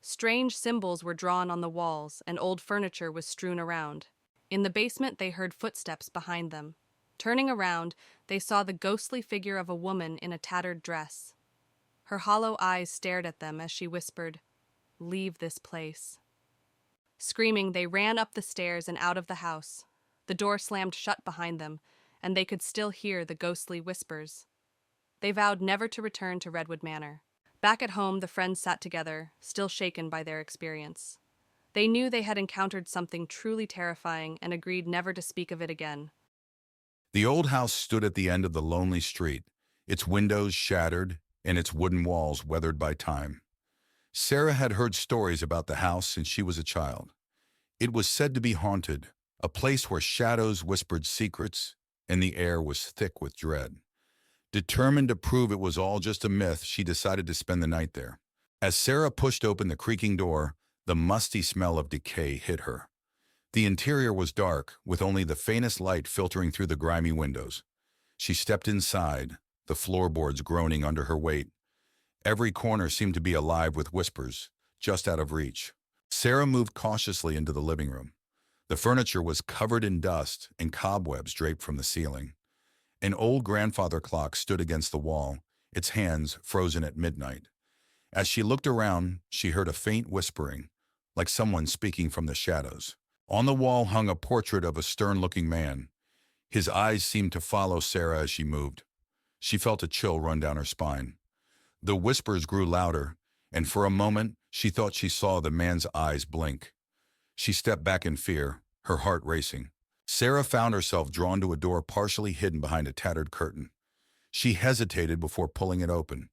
Speaker 1: Strange symbols were drawn on the walls, and old furniture was strewn around. In the basement, they heard footsteps behind them. Turning around, they saw the ghostly figure of a woman in a tattered dress. Her hollow eyes stared at them as she whispered, "Leave this place." Screaming, they ran up the stairs and out of the house. The door slammed shut behind them, and they could still hear the ghostly whispers. They vowed never to return to Redwood Manor. Back at home, the friends sat together, still shaken by their experience. They knew they had encountered something truly terrifying and agreed never to speak of it again.
Speaker 2: The old house stood at the end of the lonely street, its windows shattered and its wooden walls weathered by time. Sarah had heard stories about the house since she was a child. It was said to be haunted, a place where shadows whispered secrets and the air was thick with dread. Determined to prove it was all just a myth, she decided to spend the night there. As Sarah pushed open the creaking door, the musty smell of decay hit her. The interior was dark, with only the faintest light filtering through the grimy windows. She stepped inside, the floorboards groaning under her weight. Every corner seemed to be alive with whispers, just out of reach. Sarah moved cautiously into the living room. The furniture was covered in dust and cobwebs draped from the ceiling. An old grandfather clock stood against the wall, its hands frozen at midnight. As she looked around, she heard a faint whispering, like someone speaking from the shadows. On the wall hung a portrait of a stern-looking man. His eyes seemed to follow Sarah as she moved. She felt a chill run down her spine. The whispers grew louder, and for a moment, she thought she saw the man's eyes blink. She stepped back in fear, her heart racing. Sarah found herself drawn to a door partially hidden behind a tattered curtain. She hesitated before pulling it open,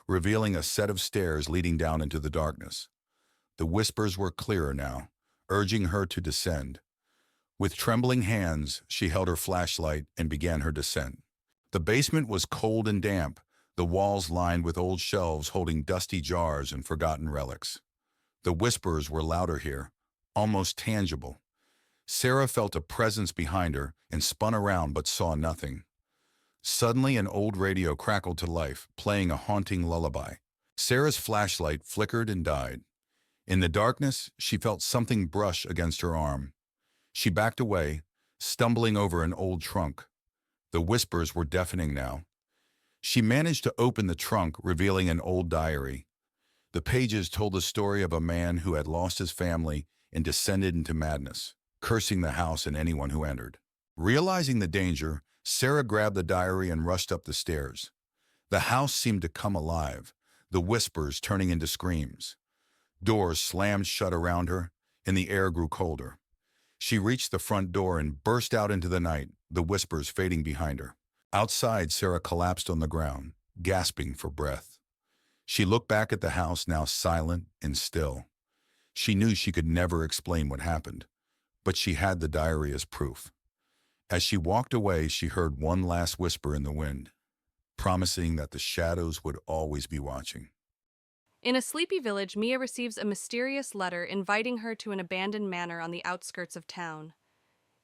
Speaker 2: revealing a set of stairs leading down into the darkness. The whispers were clearer now, urging her to descend. With trembling hands, she held her flashlight and began her descent. The basement was cold and damp, the walls lined with old shelves holding dusty jars and forgotten relics. The whispers were louder here, almost tangible. Sarah felt a presence behind her and spun around but saw nothing. Suddenly, an old radio crackled to life, playing a haunting lullaby. Sarah's flashlight flickered and died. In the darkness, she felt something brush against her arm. She backed away, stumbling over an old trunk. The whispers were deafening now. She managed to open the trunk, revealing an old diary. The pages told the story of a man who had lost his family and descended into madness, cursing the house and anyone who entered. Realizing the danger, Sarah grabbed the diary and rushed up the stairs. The house seemed to come alive, the whispers turning into screams. Doors slammed shut around her, and the air grew colder. She reached the front door and burst out into the night, the whispers fading behind her. Outside, Sarah collapsed on the ground, gasping for breath. She looked back at the house, now silent and still. She knew she could never explain what happened, but she had the diary as proof. As she walked away, she heard one last whisper in the wind, promising that the shadows would always be watching.
Speaker 1: In a sleepy village, Mia receives a mysterious letter inviting her to an abandoned manor on the outskirts of town.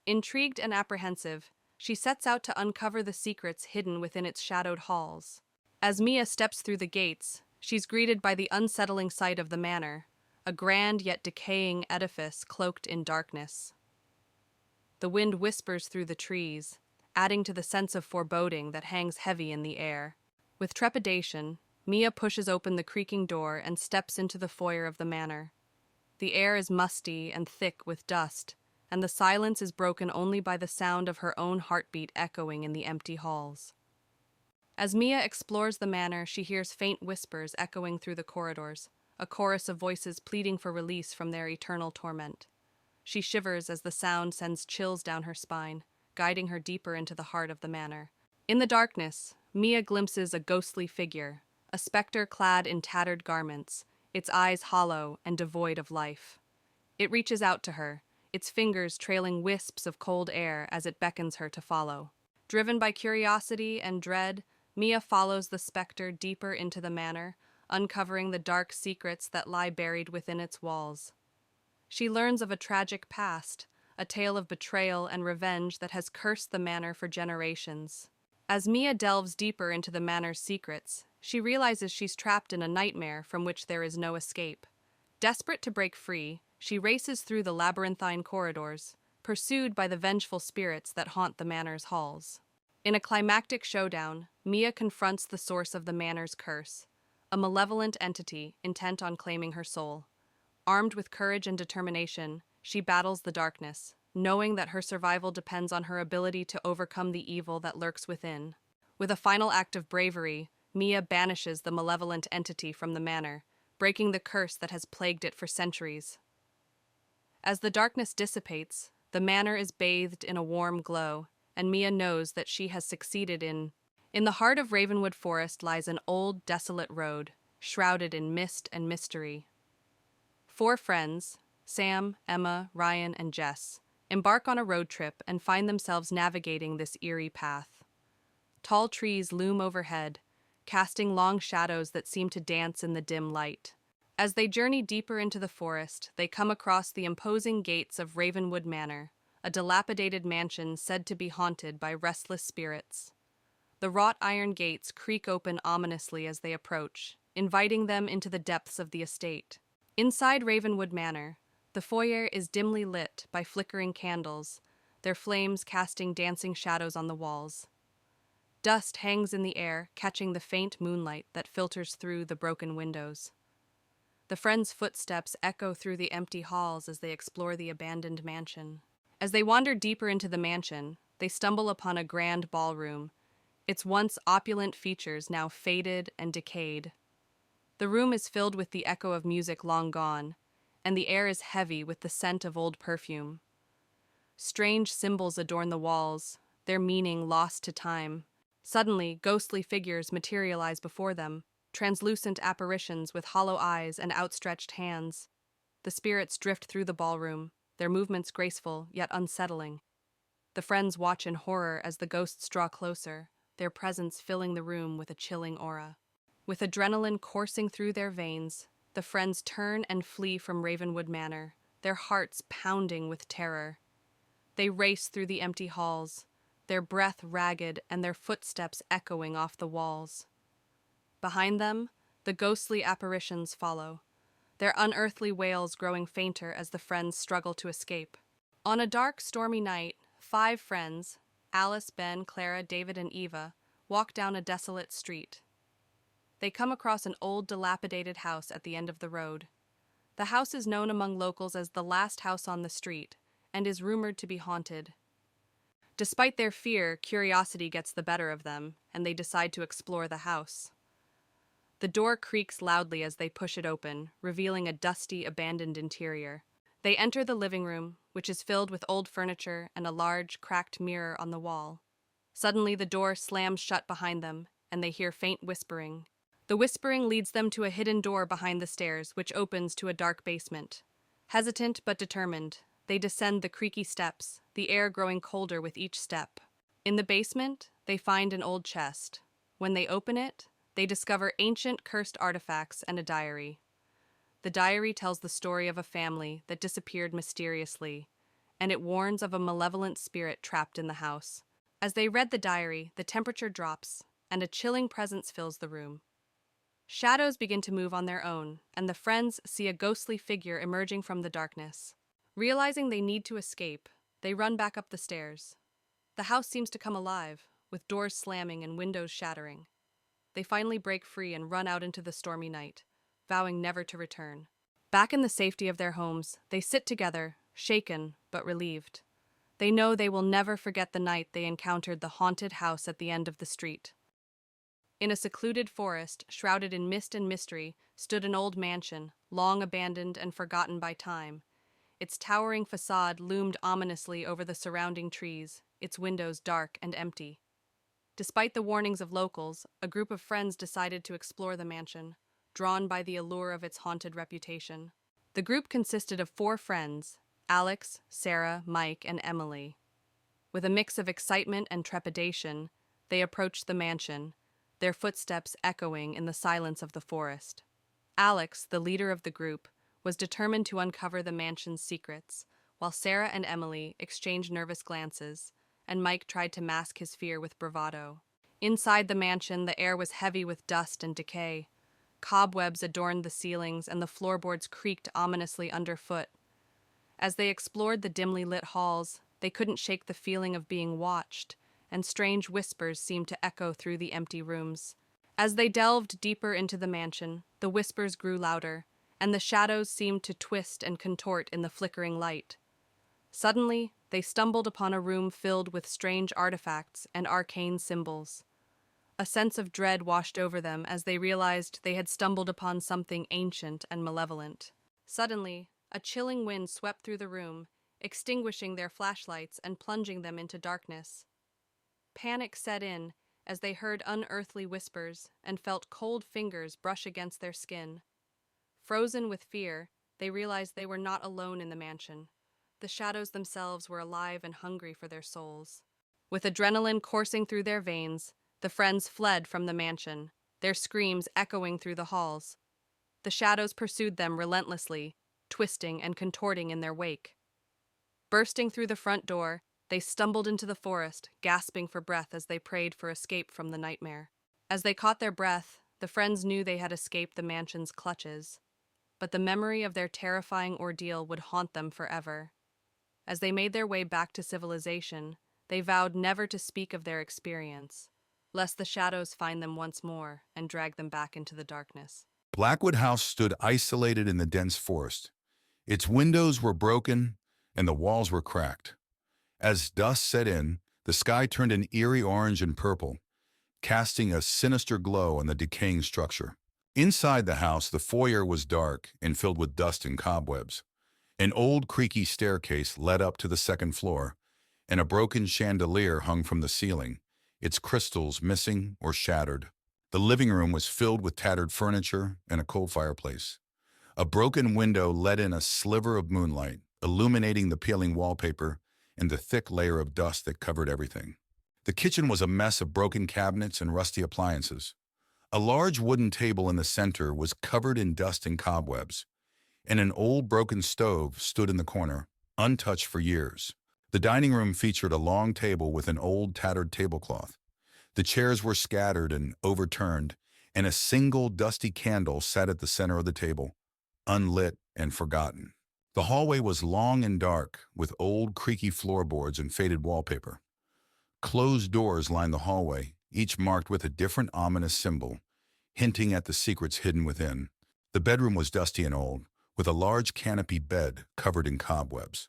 Speaker 1: Intrigued and apprehensive, she sets out to uncover the secrets hidden within its shadowed halls. As Mia steps through the gates, she's greeted by the unsettling sight of the manor, a grand yet decaying edifice cloaked in darkness. The wind whispers through the trees, adding to the sense of foreboding that hangs heavy in the air. With trepidation, Mia pushes open the creaking door and steps into the foyer of the manor. The air is musty and thick with dust, and the silence is broken only by the sound of her own heartbeat echoing in the empty halls. As Mia explores the manor, she hears faint whispers echoing through the corridors, a chorus of voices pleading for release from their eternal torment. She shivers as the sound sends chills down her spine, guiding her deeper into the heart of the manor. In the darkness, Mia glimpses a ghostly figure, a specter clad in tattered garments, its eyes hollow and devoid of life. It reaches out to her, its fingers trailing wisps of cold air as it beckons her to follow. Driven by curiosity and dread, Mia follows the specter deeper into the manor, uncovering the dark secrets that lie buried within its walls. She learns of a tragic past, a tale of betrayal and revenge that has cursed the manor for generations. As Mia delves deeper into the manor's secrets, she realizes she's trapped in a nightmare from which there is no escape. Desperate to break free, she races through the labyrinthine corridors, pursued by the vengeful spirits that haunt the manor's halls. In a climactic showdown, Mia confronts the source of the manor's curse, a malevolent entity intent on claiming her soul. Armed with courage and determination, she battles the darkness, knowing that her survival depends on her ability to overcome the evil that lurks within. With a final act of bravery, Mia banishes the malevolent entity from the manor, breaking the curse that has plagued it for centuries. As the darkness dissipates, the manor is bathed in a warm glow, and Mia knows that she has succeeded in... In the heart of Ravenwood Forest lies an old, desolate road, shrouded in mist and mystery. 4 friends, Sam, Emma, Ryan, and Jess, embark on a road trip and find themselves navigating this eerie path. Tall trees loom overhead, casting long shadows that seem to dance in the dim light. As they journey deeper into the forest, they come across the imposing gates of Ravenwood Manor, a dilapidated mansion said to be haunted by restless spirits. The wrought iron gates creak open ominously as they approach, inviting them into the depths of the estate. Inside Ravenwood Manor, the foyer is dimly lit by flickering candles, their flames casting dancing shadows on the walls. Dust hangs in the air, catching the faint moonlight that filters through the broken windows. The friends' footsteps echo through the empty halls as they explore the abandoned mansion. As they wander deeper into the mansion, they stumble upon a grand ballroom, its once opulent features now faded and decayed. The room is filled with the echo of music long gone, and the air is heavy with the scent of old perfume. Strange symbols adorn the walls, their meaning lost to time. Suddenly, ghostly figures materialize before them, translucent apparitions with hollow eyes and outstretched hands. The spirits drift through the ballroom, their movements graceful yet unsettling. The friends watch in horror as the ghosts draw closer, their presence filling the room with a chilling aura. With adrenaline coursing through their veins, the friends turn and flee from Ravenwood Manor, their hearts pounding with terror. They race through the empty halls, their breath ragged and their footsteps echoing off the walls. Behind them, the ghostly apparitions follow, their unearthly wails growing fainter as the friends struggle to escape. On a dark, stormy night, 5 friends, Alice, Ben, Clara, David, and Eva, walk down a desolate street. They come across an old, dilapidated house at the end of the road. The house is known among locals as the last house on the street and is rumored to be haunted. Despite their fear, curiosity gets the better of them, and they decide to explore the house. The door creaks loudly as they push it open, revealing a dusty, abandoned interior. They enter the living room, which is filled with old furniture and a large, cracked mirror on the wall. Suddenly, the door slams shut behind them, and they hear faint whispering. The whispering leads them to a hidden door behind the stairs, which opens to a dark basement. Hesitant but determined, they descend the creaky steps, the air growing colder with each step. In the basement, they find an old chest. When they open it, they discover ancient cursed artifacts and a diary. The diary tells the story of a family that disappeared mysteriously, and it warns of a malevolent spirit trapped in the house. As they read the diary, the temperature drops, and a chilling presence fills the room. Shadows begin to move on their own, and the friends see a ghostly figure emerging from the darkness. Realizing they need to escape, they run back up the stairs. The house seems to come alive, with doors slamming and windows shattering. They finally break free and run out into the stormy night, vowing never to return. Back in the safety of their homes, they sit together, shaken but relieved. They know they will never forget the night they encountered the haunted house at the end of the street. In a secluded forest, shrouded in mist and mystery, stood an old mansion, long abandoned and forgotten by time. Its towering facade loomed ominously over the surrounding trees, its windows dark and empty. Despite the warnings of locals, a group of friends decided to explore the mansion, drawn by the allure of its haunted reputation. The group consisted of 4 friends: Alex, Sarah, Mike, and Emily. With a mix of excitement and trepidation, they approached the mansion, their footsteps echoing in the silence of the forest. Alex, the leader of the group, was determined to uncover the mansion's secrets, while Sarah and Emily exchanged nervous glances, and Mike tried to mask his fear with bravado. Inside the mansion, the air was heavy with dust and decay. Cobwebs adorned the ceilings, and the floorboards creaked ominously underfoot. As they explored the dimly lit halls, they couldn't shake the feeling of being watched, and strange whispers seemed to echo through the empty rooms. As they delved deeper into the mansion, the whispers grew louder, and the shadows seemed to twist and contort in the flickering light. Suddenly, they stumbled upon a room filled with strange artifacts and arcane symbols. A sense of dread washed over them as they realized they had stumbled upon something ancient and malevolent. Suddenly, a chilling wind swept through the room, extinguishing their flashlights and plunging them into darkness. Panic set in as they heard unearthly whispers and felt cold fingers brush against their skin. Frozen with fear, they realized they were not alone in the mansion. The shadows themselves were alive and hungry for their souls. With adrenaline coursing through their veins, the friends fled from the mansion, their screams echoing through the halls. The shadows pursued them relentlessly, twisting and contorting in their wake. Bursting through the front door, they stumbled into the forest, gasping for breath as they prayed for escape from the nightmare. As they caught their breath, the friends knew they had escaped the mansion's clutches, but the memory of their terrifying ordeal would haunt them forever. As they made their way back to civilization, they vowed never to speak of their experience, lest the shadows find them once more and drag them back into the darkness.
Speaker 2: Blackwood House stood isolated in the dense forest. Its windows were broken and the walls were cracked. As dusk set in, the sky turned an eerie orange and purple, casting a sinister glow on the decaying structure. Inside the house, the foyer was dark and filled with dust and cobwebs. An old creaky staircase led up to the second floor, and a broken chandelier hung from the ceiling, its crystals missing or shattered. The living room was filled with tattered furniture and a cold fireplace. A broken window let in a sliver of moonlight, illuminating the peeling wallpaper and the thick layer of dust that covered everything. The kitchen was a mess of broken cabinets and rusty appliances. A large wooden table in the center was covered in dust and cobwebs, and an old broken stove stood in the corner, untouched for years. The dining room featured a long table with an old tattered tablecloth. The chairs were scattered and overturned, and a single dusty candle sat at the center of the table, unlit and forgotten. The hallway was long and dark, with old creaky floorboards and faded wallpaper. Closed doors lined the hallway, each marked with a different ominous symbol, hinting at the secrets hidden within. The bedroom was dusty and old, with a large canopy bed covered in cobwebs.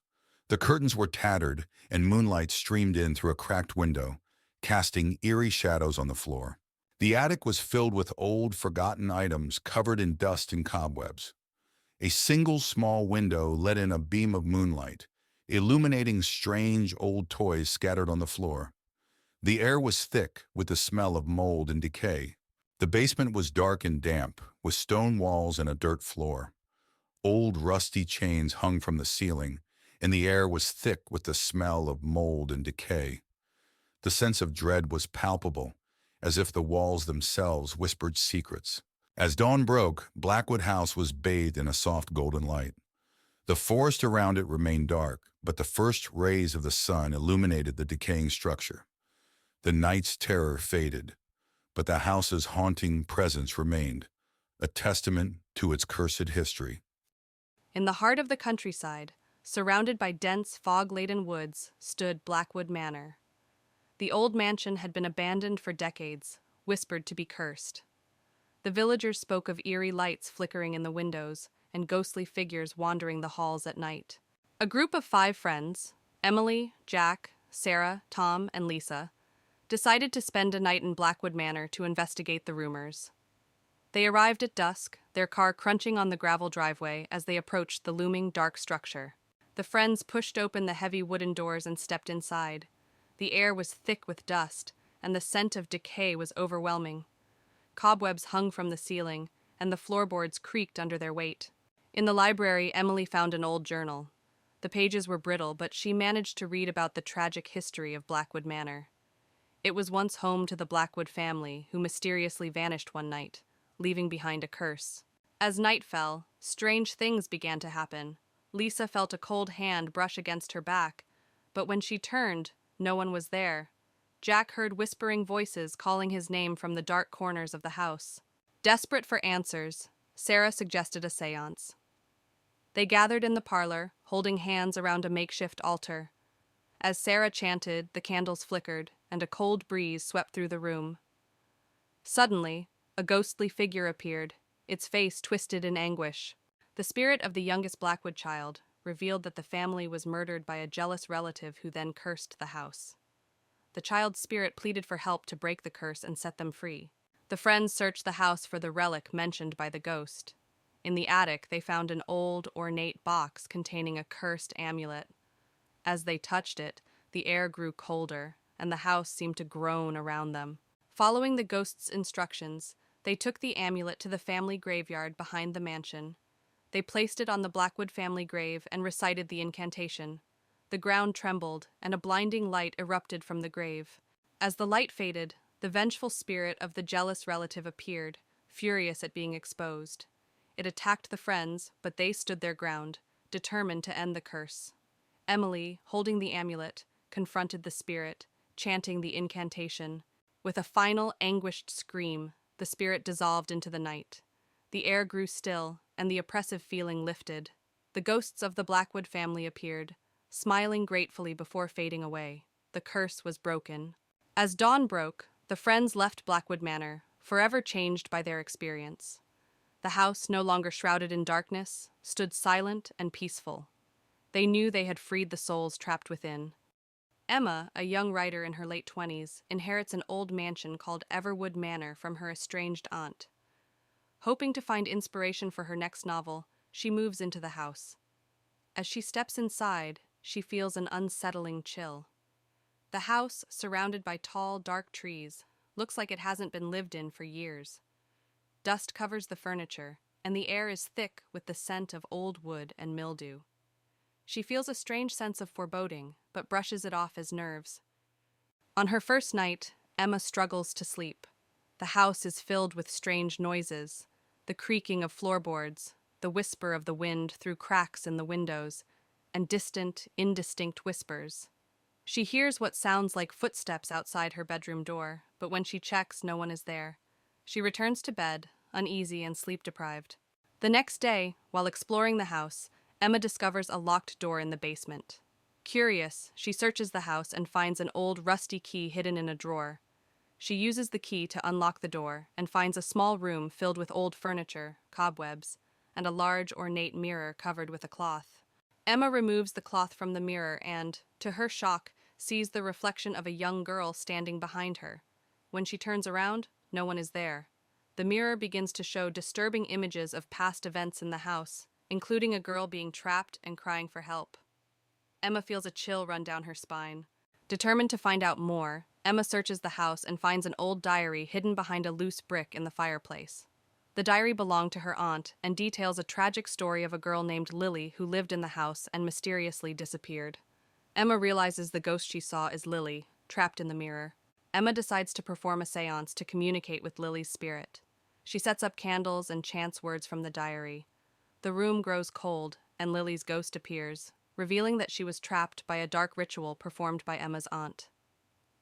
Speaker 2: The curtains were tattered, and moonlight streamed in through a cracked window, casting eerie shadows on the floor. The attic was filled with old, forgotten items covered in dust and cobwebs. A single small window let in a beam of moonlight, illuminating strange old toys scattered on the floor. The air was thick with the smell of mold and decay. The basement was dark and damp, with stone walls and a dirt floor. Old rusty chains hung from the ceiling, and the air was thick with the smell of mold and decay. The sense of dread was palpable, as if the walls themselves whispered secrets. As dawn broke, Blackwood House was bathed in a soft golden light. The forest around it remained dark, but the first rays of the sun illuminated the decaying structure. The night's terror faded, but the house's haunting presence remained, a testament to its cursed history.
Speaker 1: In the heart of the countryside, surrounded by dense, fog-laden woods, stood Blackwood Manor. The old mansion had been abandoned for decades, whispered to be cursed. The villagers spoke of eerie lights flickering in the windows and ghostly figures wandering the halls at night. A group of 5 friends, Emily, Jack, Sarah, Tom, and Lisa, decided to spend a night in Blackwood Manor to investigate the rumors. They arrived at dusk, their car crunching on the gravel driveway as they approached the looming dark structure. The friends pushed open the heavy wooden doors and stepped inside. The air was thick with dust, and the scent of decay was overwhelming. Cobwebs hung from the ceiling, and the floorboards creaked under their weight. In the library, Emily found an old journal. The pages were brittle, but she managed to read about the tragic history of Blackwood Manor. It was once home to the Blackwood family, who mysteriously vanished one night, leaving behind a curse. As night fell, strange things began to happen. Lisa felt a cold hand brush against her back, but when she turned, no one was there. Jack heard whispering voices calling his name from the dark corners of the house. Desperate for answers, Sarah suggested a séance. They gathered in the parlor, holding hands around a makeshift altar. As Sarah chanted, the candles flickered, and a cold breeze swept through the room. Suddenly, a ghostly figure appeared, its face twisted in anguish. The spirit of the youngest Blackwood child revealed that the family was murdered by a jealous relative who then cursed the house. The child's spirit pleaded for help to break the curse and set them free. The friends searched the house for the relic mentioned by the ghost. In the attic, they found an old, ornate box containing a cursed amulet. As they touched it, the air grew colder, and the house seemed to groan around them. Following the ghost's instructions, they took the amulet to the family graveyard behind the mansion. They placed it on the Blackwood family grave and recited the incantation. The ground trembled, and a blinding light erupted from the grave. As the light faded, the vengeful spirit of the jealous relative appeared, furious at being exposed. It attacked the friends, but they stood their ground, determined to end the curse. Emily, holding the amulet, confronted the spirit, chanting the incantation. With a final, anguished scream, the spirit dissolved into the night. The air grew still, and the oppressive feeling lifted. The ghosts of the Blackwood family appeared, smiling gratefully before fading away. The curse was broken. As dawn broke, the friends left Blackwood Manor, forever changed by their experience. The house, no longer shrouded in darkness, stood silent and peaceful. They knew they had freed the souls trapped within. Emma, a young writer in her late 20s, inherits an old mansion called Briwood Manor from her estranged aunt. Hoping to find inspiration for her next novel, she moves into the house. As she steps inside, she feels an unsettling chill. The house, surrounded by tall, dark trees, looks like it hasn't been lived in for years. Dust covers the furniture, and the air is thick with the scent of old wood and mildew. She feels a strange sense of foreboding, but brushes it off as nerves. On her first night, Emma struggles to sleep. The house is filled with strange noises, the creaking of floorboards, the whisper of the wind through cracks in the windows, and distant, indistinct whispers. She hears what sounds like footsteps outside her bedroom door, but when she checks, no one is there. She returns to bed, uneasy and sleep-deprived. The next day, while exploring the house, Emma discovers a locked door in the basement. Curious, she searches the house and finds an old rusty key hidden in a drawer. She uses the key to unlock the door and finds a small room filled with old furniture, cobwebs, and a large ornate mirror covered with a cloth. Emma removes the cloth from the mirror and, to her shock, sees the reflection of a young girl standing behind her. When she turns around, no one is there. The mirror begins to show disturbing images of past events in the house, including a girl being trapped and crying for help. Emma feels a chill run down her spine. Determined to find out more, Emma searches the house and finds an old diary hidden behind a loose brick in the fireplace. The diary belonged to her aunt and details a tragic story of a girl named Lily who lived in the house and mysteriously disappeared. Emma realizes the ghost she saw is Lily, trapped in the mirror. Emma decides to perform a séance to communicate with Lily's spirit. She sets up candles and chants words from the diary. The room grows cold, and Lily's ghost appears, revealing that she was trapped by a dark ritual performed by Emma's aunt.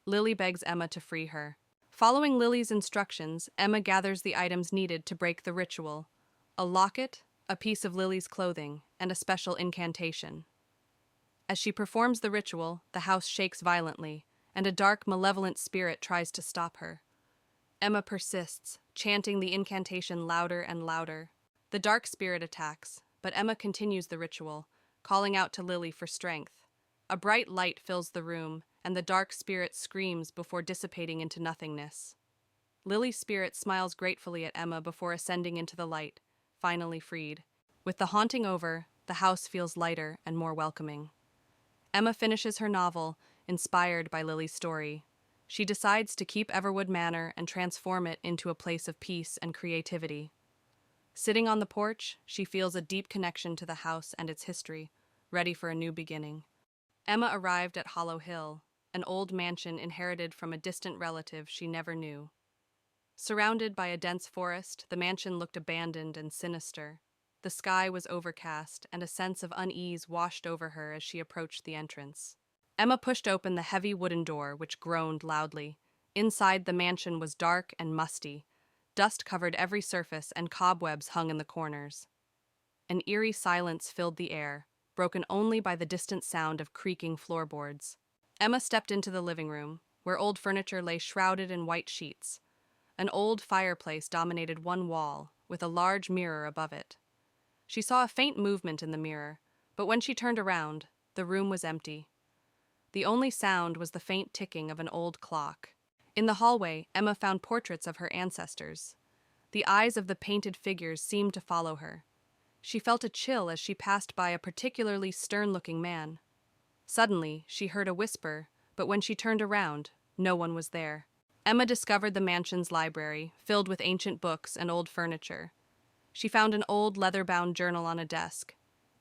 Speaker 1: Lily begs Emma to free her. Following Lily's instructions, Emma gathers the items needed to break the ritual: a locket, a piece of Lily's clothing, and a special incantation. As she performs the ritual, the house shakes violently, and a dark, malevolent spirit tries to stop her. Emma persists, chanting the incantation louder and louder. The dark spirit attacks, but Emma continues the ritual, calling out to Lily for strength. A bright light fills the room, and the dark spirit screams before dissipating into nothingness. Lily's spirit smiles gratefully at Emma before ascending into the light, finally freed. With the haunting over, the house feels lighter and more welcoming. Emma finishes her novel, inspired by Lily's story. She decides to keep Everwood Manor and transform it into a place of peace and creativity. Sitting on the porch, she feels a deep connection to the house and its history, ready for a new beginning. Emma arrived at Hollow Hill, an old mansion inherited from a distant relative she never knew. Surrounded by a dense forest, the mansion looked abandoned and sinister. The sky was overcast, and a sense of unease washed over her as she approached the entrance. Emma pushed open the heavy wooden door, which groaned loudly. Inside, the mansion was dark and musty. Dust covered every surface, and cobwebs hung in the corners. An eerie silence filled the air, broken only by the distant sound of creaking floorboards. Emma stepped into the living room, where old furniture lay shrouded in white sheets. An old fireplace dominated one wall, with a large mirror above it. She saw a faint movement in the mirror, but when she turned around, the room was empty. The only sound was the faint ticking of an old clock. In the hallway, Emma found portraits of her ancestors. The eyes of the painted figures seemed to follow her. She felt a chill as she passed by a particularly stern-looking man. Suddenly, she heard a whisper, but when she turned around, no one was there. Emma discovered the mansion's library, filled with ancient books and old furniture. She found an old leather-bound journal on a desk.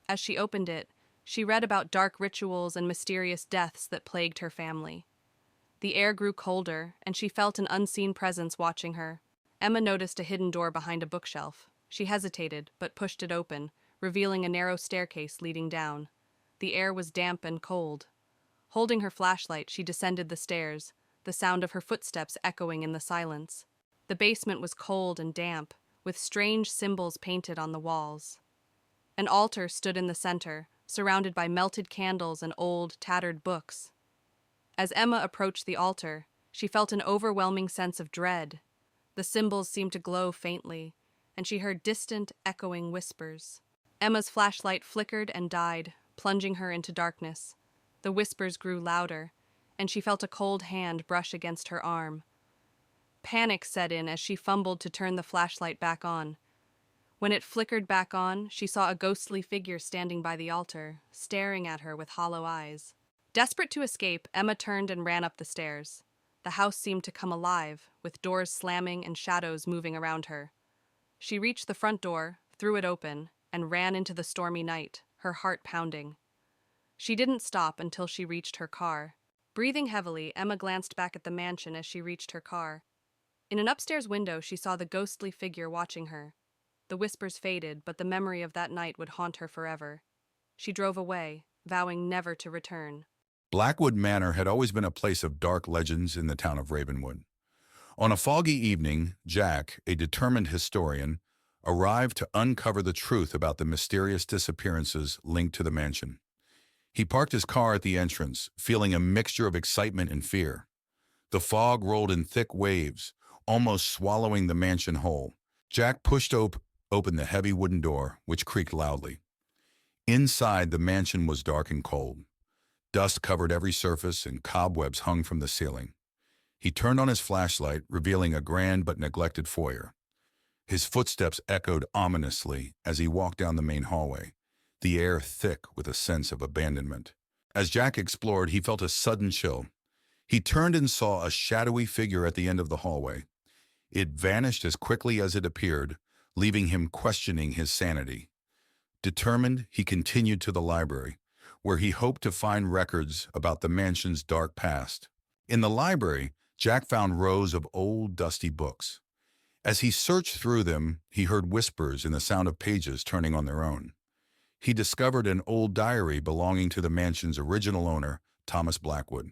Speaker 1: As she opened it, she read about dark rituals and mysterious deaths that plagued her family. The air grew colder, and she felt an unseen presence watching her. Emma noticed a hidden door behind a bookshelf. She hesitated, but pushed it open, revealing a narrow staircase leading down. The air was damp and cold. Holding her flashlight, she descended the stairs, the sound of her footsteps echoing in the silence. The basement was cold and damp, with strange symbols painted on the walls. An altar stood in the center, surrounded by melted candles and old, tattered books. As Emma approached the altar, she felt an overwhelming sense of dread. The symbols seemed to glow faintly, and she heard distant, echoing whispers. Emma's flashlight flickered and died, plunging her into darkness. The whispers grew louder, and she felt a cold hand brush against her arm. Panic set in as she fumbled to turn the flashlight back on. When it flickered back on, she saw a ghostly figure standing by the altar, staring at her with hollow eyes. Desperate to escape, Emma turned and ran up the stairs. The house seemed to come alive, with doors slamming and shadows moving around her. She reached the front door, threw it open, and ran into the stormy night, her heart pounding. She didn't stop until she reached her car. Breathing heavily, Emma glanced back at the mansion as she reached her car. In an upstairs window, she saw the ghostly figure watching her. The whispers faded, but the memory of that night would haunt her forever. She drove away, vowing never to return.
Speaker 2: Blackwood Manor had always been a place of dark legends in the town of Ravenwood. On a foggy evening, Jack, a determined historian, arrived to uncover the truth about the mysterious disappearances linked to the mansion. He parked his car at the entrance, feeling a mixture of excitement and fear. The fog rolled in thick waves, almost swallowing the mansion whole. Jack pushed open the heavy wooden door, which creaked loudly. Inside, the mansion was dark and cold. Dust covered every surface and cobwebs hung from the ceiling. He turned on his flashlight, revealing a grand but neglected foyer. His footsteps echoed ominously as he walked down the main hallway, the air thick with a sense of abandonment. As Jack explored, he felt a sudden chill. He turned and saw a shadowy figure at the end of the hallway. It vanished as quickly as it appeared, leaving him questioning his sanity. Determined, he continued to the library, where he hoped to find records about the mansion's dark past. In the library, Jack found rows of old, dusty books. As he searched through them, he heard whispers and the sound of pages turning on their own. He discovered an old diary belonging to the mansion's original owner, Thomas Blackwood.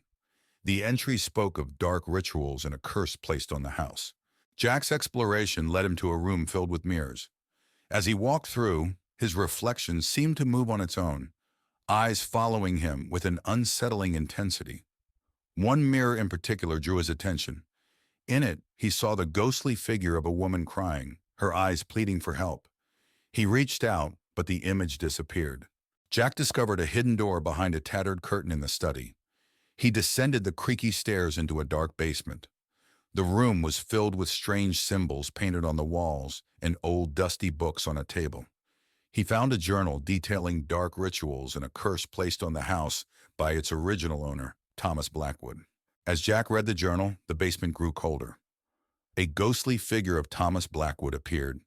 Speaker 2: The entry spoke of dark rituals and a curse placed on the house. Jack's exploration led him to a room filled with mirrors. As he walked through, his reflection seemed to move on its own, eyes following him with an unsettling intensity. One mirror in particular drew his attention. In it, he saw the ghostly figure of a woman crying, her eyes pleading for help. He reached out, but the image disappeared. Jack discovered a hidden door behind a tattered curtain in the study. He descended the creaky stairs into a dark basement. The room was filled with strange symbols painted on the walls and old dusty books on a table. He found a journal detailing dark rituals and a curse placed on the house by its original owner, Thomas Blackwood. As Jack read the journal, the basement grew colder. A ghostly figure of Thomas Blackwood appeared,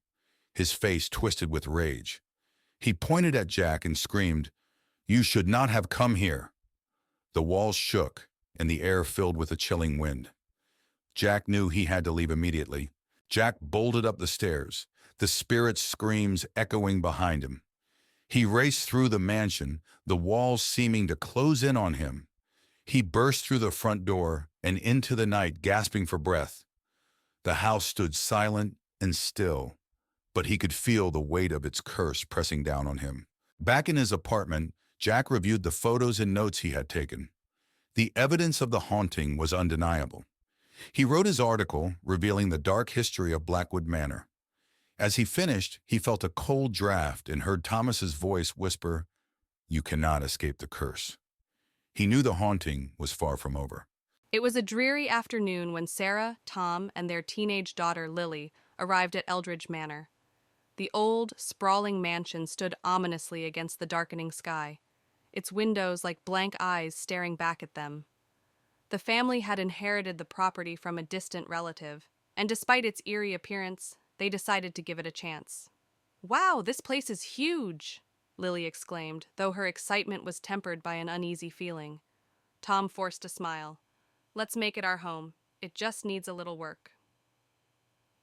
Speaker 2: his face twisted with rage. He pointed at Jack and screamed, "You should not have come here." The walls shook, and the air filled with a chilling wind. Jack knew he had to leave immediately. Jack bolted up the stairs, the spirit's screams echoing behind him. He raced through the mansion, the walls seeming to close in on him. He burst through the front door and into the night, gasping for breath. The house stood silent and still, but he could feel the weight of its curse pressing down on him. Back in his apartment, Jack reviewed the photos and notes he had taken. The evidence of the haunting was undeniable. He wrote his article revealing the dark history of Briwood Manor. As he finished, he felt a cold draft and heard Thomas's voice whisper, "You cannot escape the curse." He knew the haunting was far from over.
Speaker 1: It was a dreary afternoon when Sarah, Tom, and their teenage daughter Lily arrived at Eldridge Manor. The old, sprawling mansion stood ominously against the darkening sky, its windows like blank eyes staring back at them. The family had inherited the property from a distant relative, and despite its eerie appearance, they decided to give it a chance. "Wow, this place is huge!" Lily exclaimed, though her excitement was tempered by an uneasy feeling. Tom forced a smile. "Let's make it our home. It just needs a little work."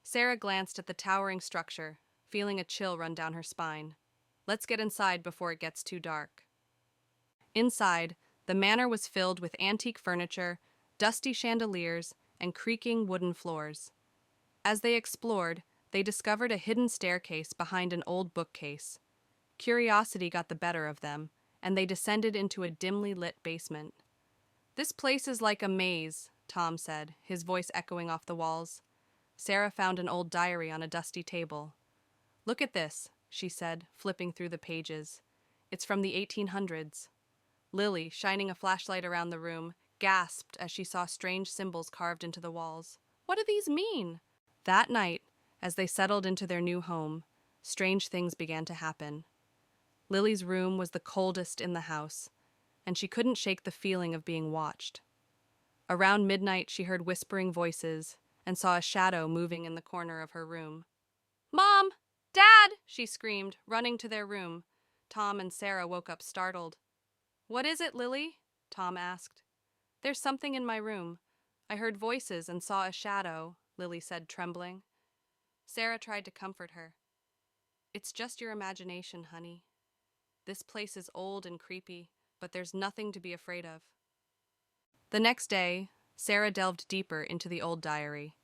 Speaker 1: Sarah glanced at the towering structure, feeling a chill run down her spine. "Let's get inside before it gets too dark." Inside, the manor was filled with antique furniture, dusty chandeliers, and creaking wooden floors. As they explored, they discovered a hidden staircase behind an old bookcase. Curiosity got the better of them, and they descended into a dimly lit basement. "This place is like a maze," Tom said, his voice echoing off the walls. Sarah found an old diary on a dusty table. "Look at this," she said, flipping through the pages. "It's from the 1800s. Lily, shining a flashlight around the room, gasped as she saw strange symbols carved into the walls. "What do these mean?" That night, as they settled into their new home, strange things began to happen. Lily's room was the coldest in the house, and she couldn't shake the feeling of being watched. Around midnight, she heard whispering voices and saw a shadow moving in the corner of her room. "Mom! Dad!" she screamed, running to their room. Tom and Sarah woke up startled. "What is it, Lily?" Tom asked. "There's something in my room. I heard voices and saw a shadow," Lily said, trembling. Sarah tried to comfort her. "It's just your imagination, honey. This place is old and creepy, but there's nothing to be afraid of." The next day, Sarah delved deeper into the old diary.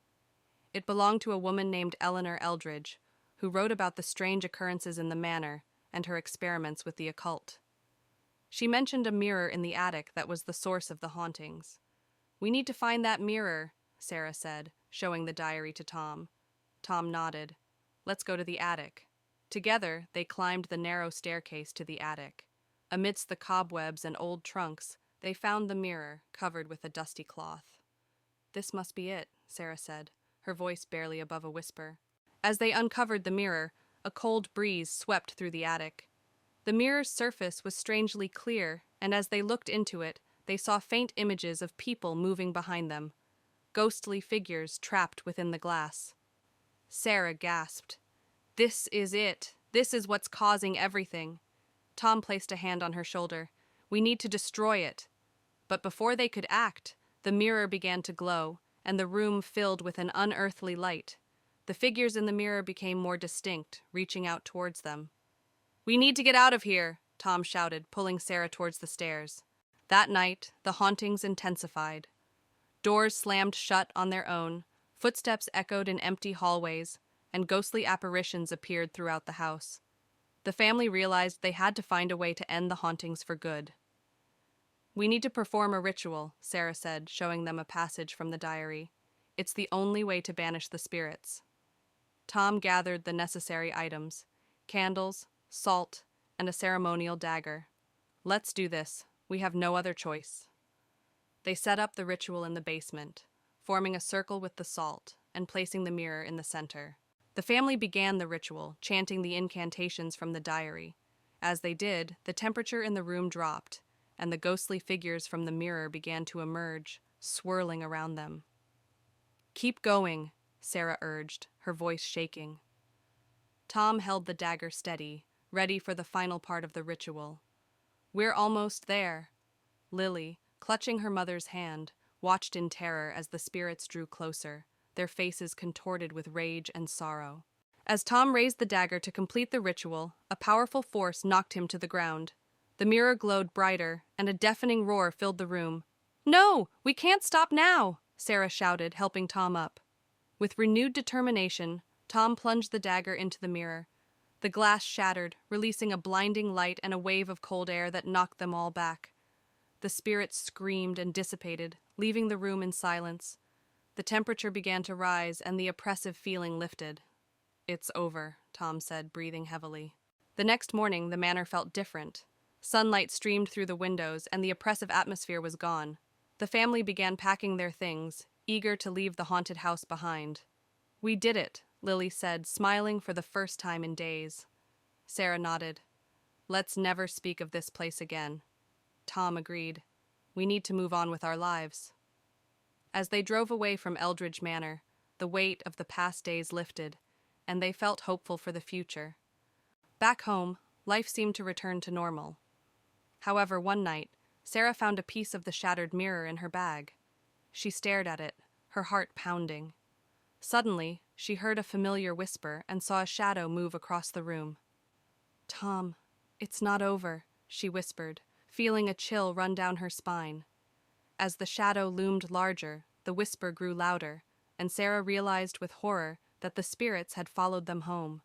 Speaker 1: It belonged to a woman named Eleanor Eldridge, who wrote about the strange occurrences in the manor and her experiments with the occult. She mentioned a mirror in the attic that was the source of the hauntings. "We need to find that mirror," Sarah said, showing the diary to Tom. Tom nodded. "Let's go to the attic." Together, they climbed the narrow staircase to the attic. Amidst the cobwebs and old trunks, they found the mirror, covered with a dusty cloth. "This must be it," Sarah said, her voice barely above a whisper. As they uncovered the mirror, a cold breeze swept through the attic. The mirror's surface was strangely clear, and as they looked into it, they saw faint images of people moving behind them, ghostly figures trapped within the glass. Sarah gasped. "This is it. This is what's causing everything." Tom placed a hand on her shoulder. "We need to destroy it." But before they could act, the mirror began to glow, and the room filled with an unearthly light. The figures in the mirror became more distinct, reaching out towards them. "We need to get out of here," Tom shouted, pulling Sarah towards the stairs. That night, the hauntings intensified. Doors slammed shut on their own, footsteps echoed in empty hallways, and ghostly apparitions appeared throughout the house. The family realized they had to find a way to end the hauntings for good. We need to perform a ritual, Sarah said, showing them a passage from the diary. It's the only way to banish the spirits. Tom gathered the necessary items: candles, salt, and a ceremonial dagger. Let's do this. We have no other choice. They set up the ritual in the basement, forming a circle with the salt and placing the mirror in the center. The family began the ritual, chanting the incantations from the diary. As they did, the temperature in the room dropped, and the ghostly figures from the mirror began to emerge, swirling around them. "Keep going," Sarah urged, her voice shaking. Tom held the dagger steady, ready for the final part of the ritual. "We're almost there." Lily, clutching her mother's hand, watched in terror as the spirits drew closer, their faces contorted with rage and sorrow. As Tom raised the dagger to complete the ritual, a powerful force knocked him to the ground. The mirror glowed brighter, and a deafening roar filled the room. "No, we can't stop now!" Sarah shouted, helping Tom up. With renewed determination, Tom plunged the dagger into the mirror. The glass shattered, releasing a blinding light and a wave of cold air that knocked them all back. The spirits screamed and dissipated, leaving the room in silence. The temperature began to rise, and the oppressive feeling lifted. "It's over," Tom said, breathing heavily. The next morning, the manor felt different. Sunlight streamed through the windows, and the oppressive atmosphere was gone. The family began packing their things, eager to leave the haunted house behind. "We did it," Lily said, smiling for the first time in days. Sarah nodded. "Let's never speak of this place again." Tom agreed. "We need to move on with our lives." As they drove away from Eldridge Manor, the weight of the past days lifted, and they felt hopeful for the future. Back home, life seemed to return to normal. However, one night, Sarah found a piece of the shattered mirror in her bag. She stared at it, her heart pounding. Suddenly, she heard a familiar whisper and saw a shadow move across the room. "Tom, it's not over," she whispered, feeling a chill run down her spine. As the shadow loomed larger, the whisper grew louder, and Sarah realized with horror that the spirits had followed them home.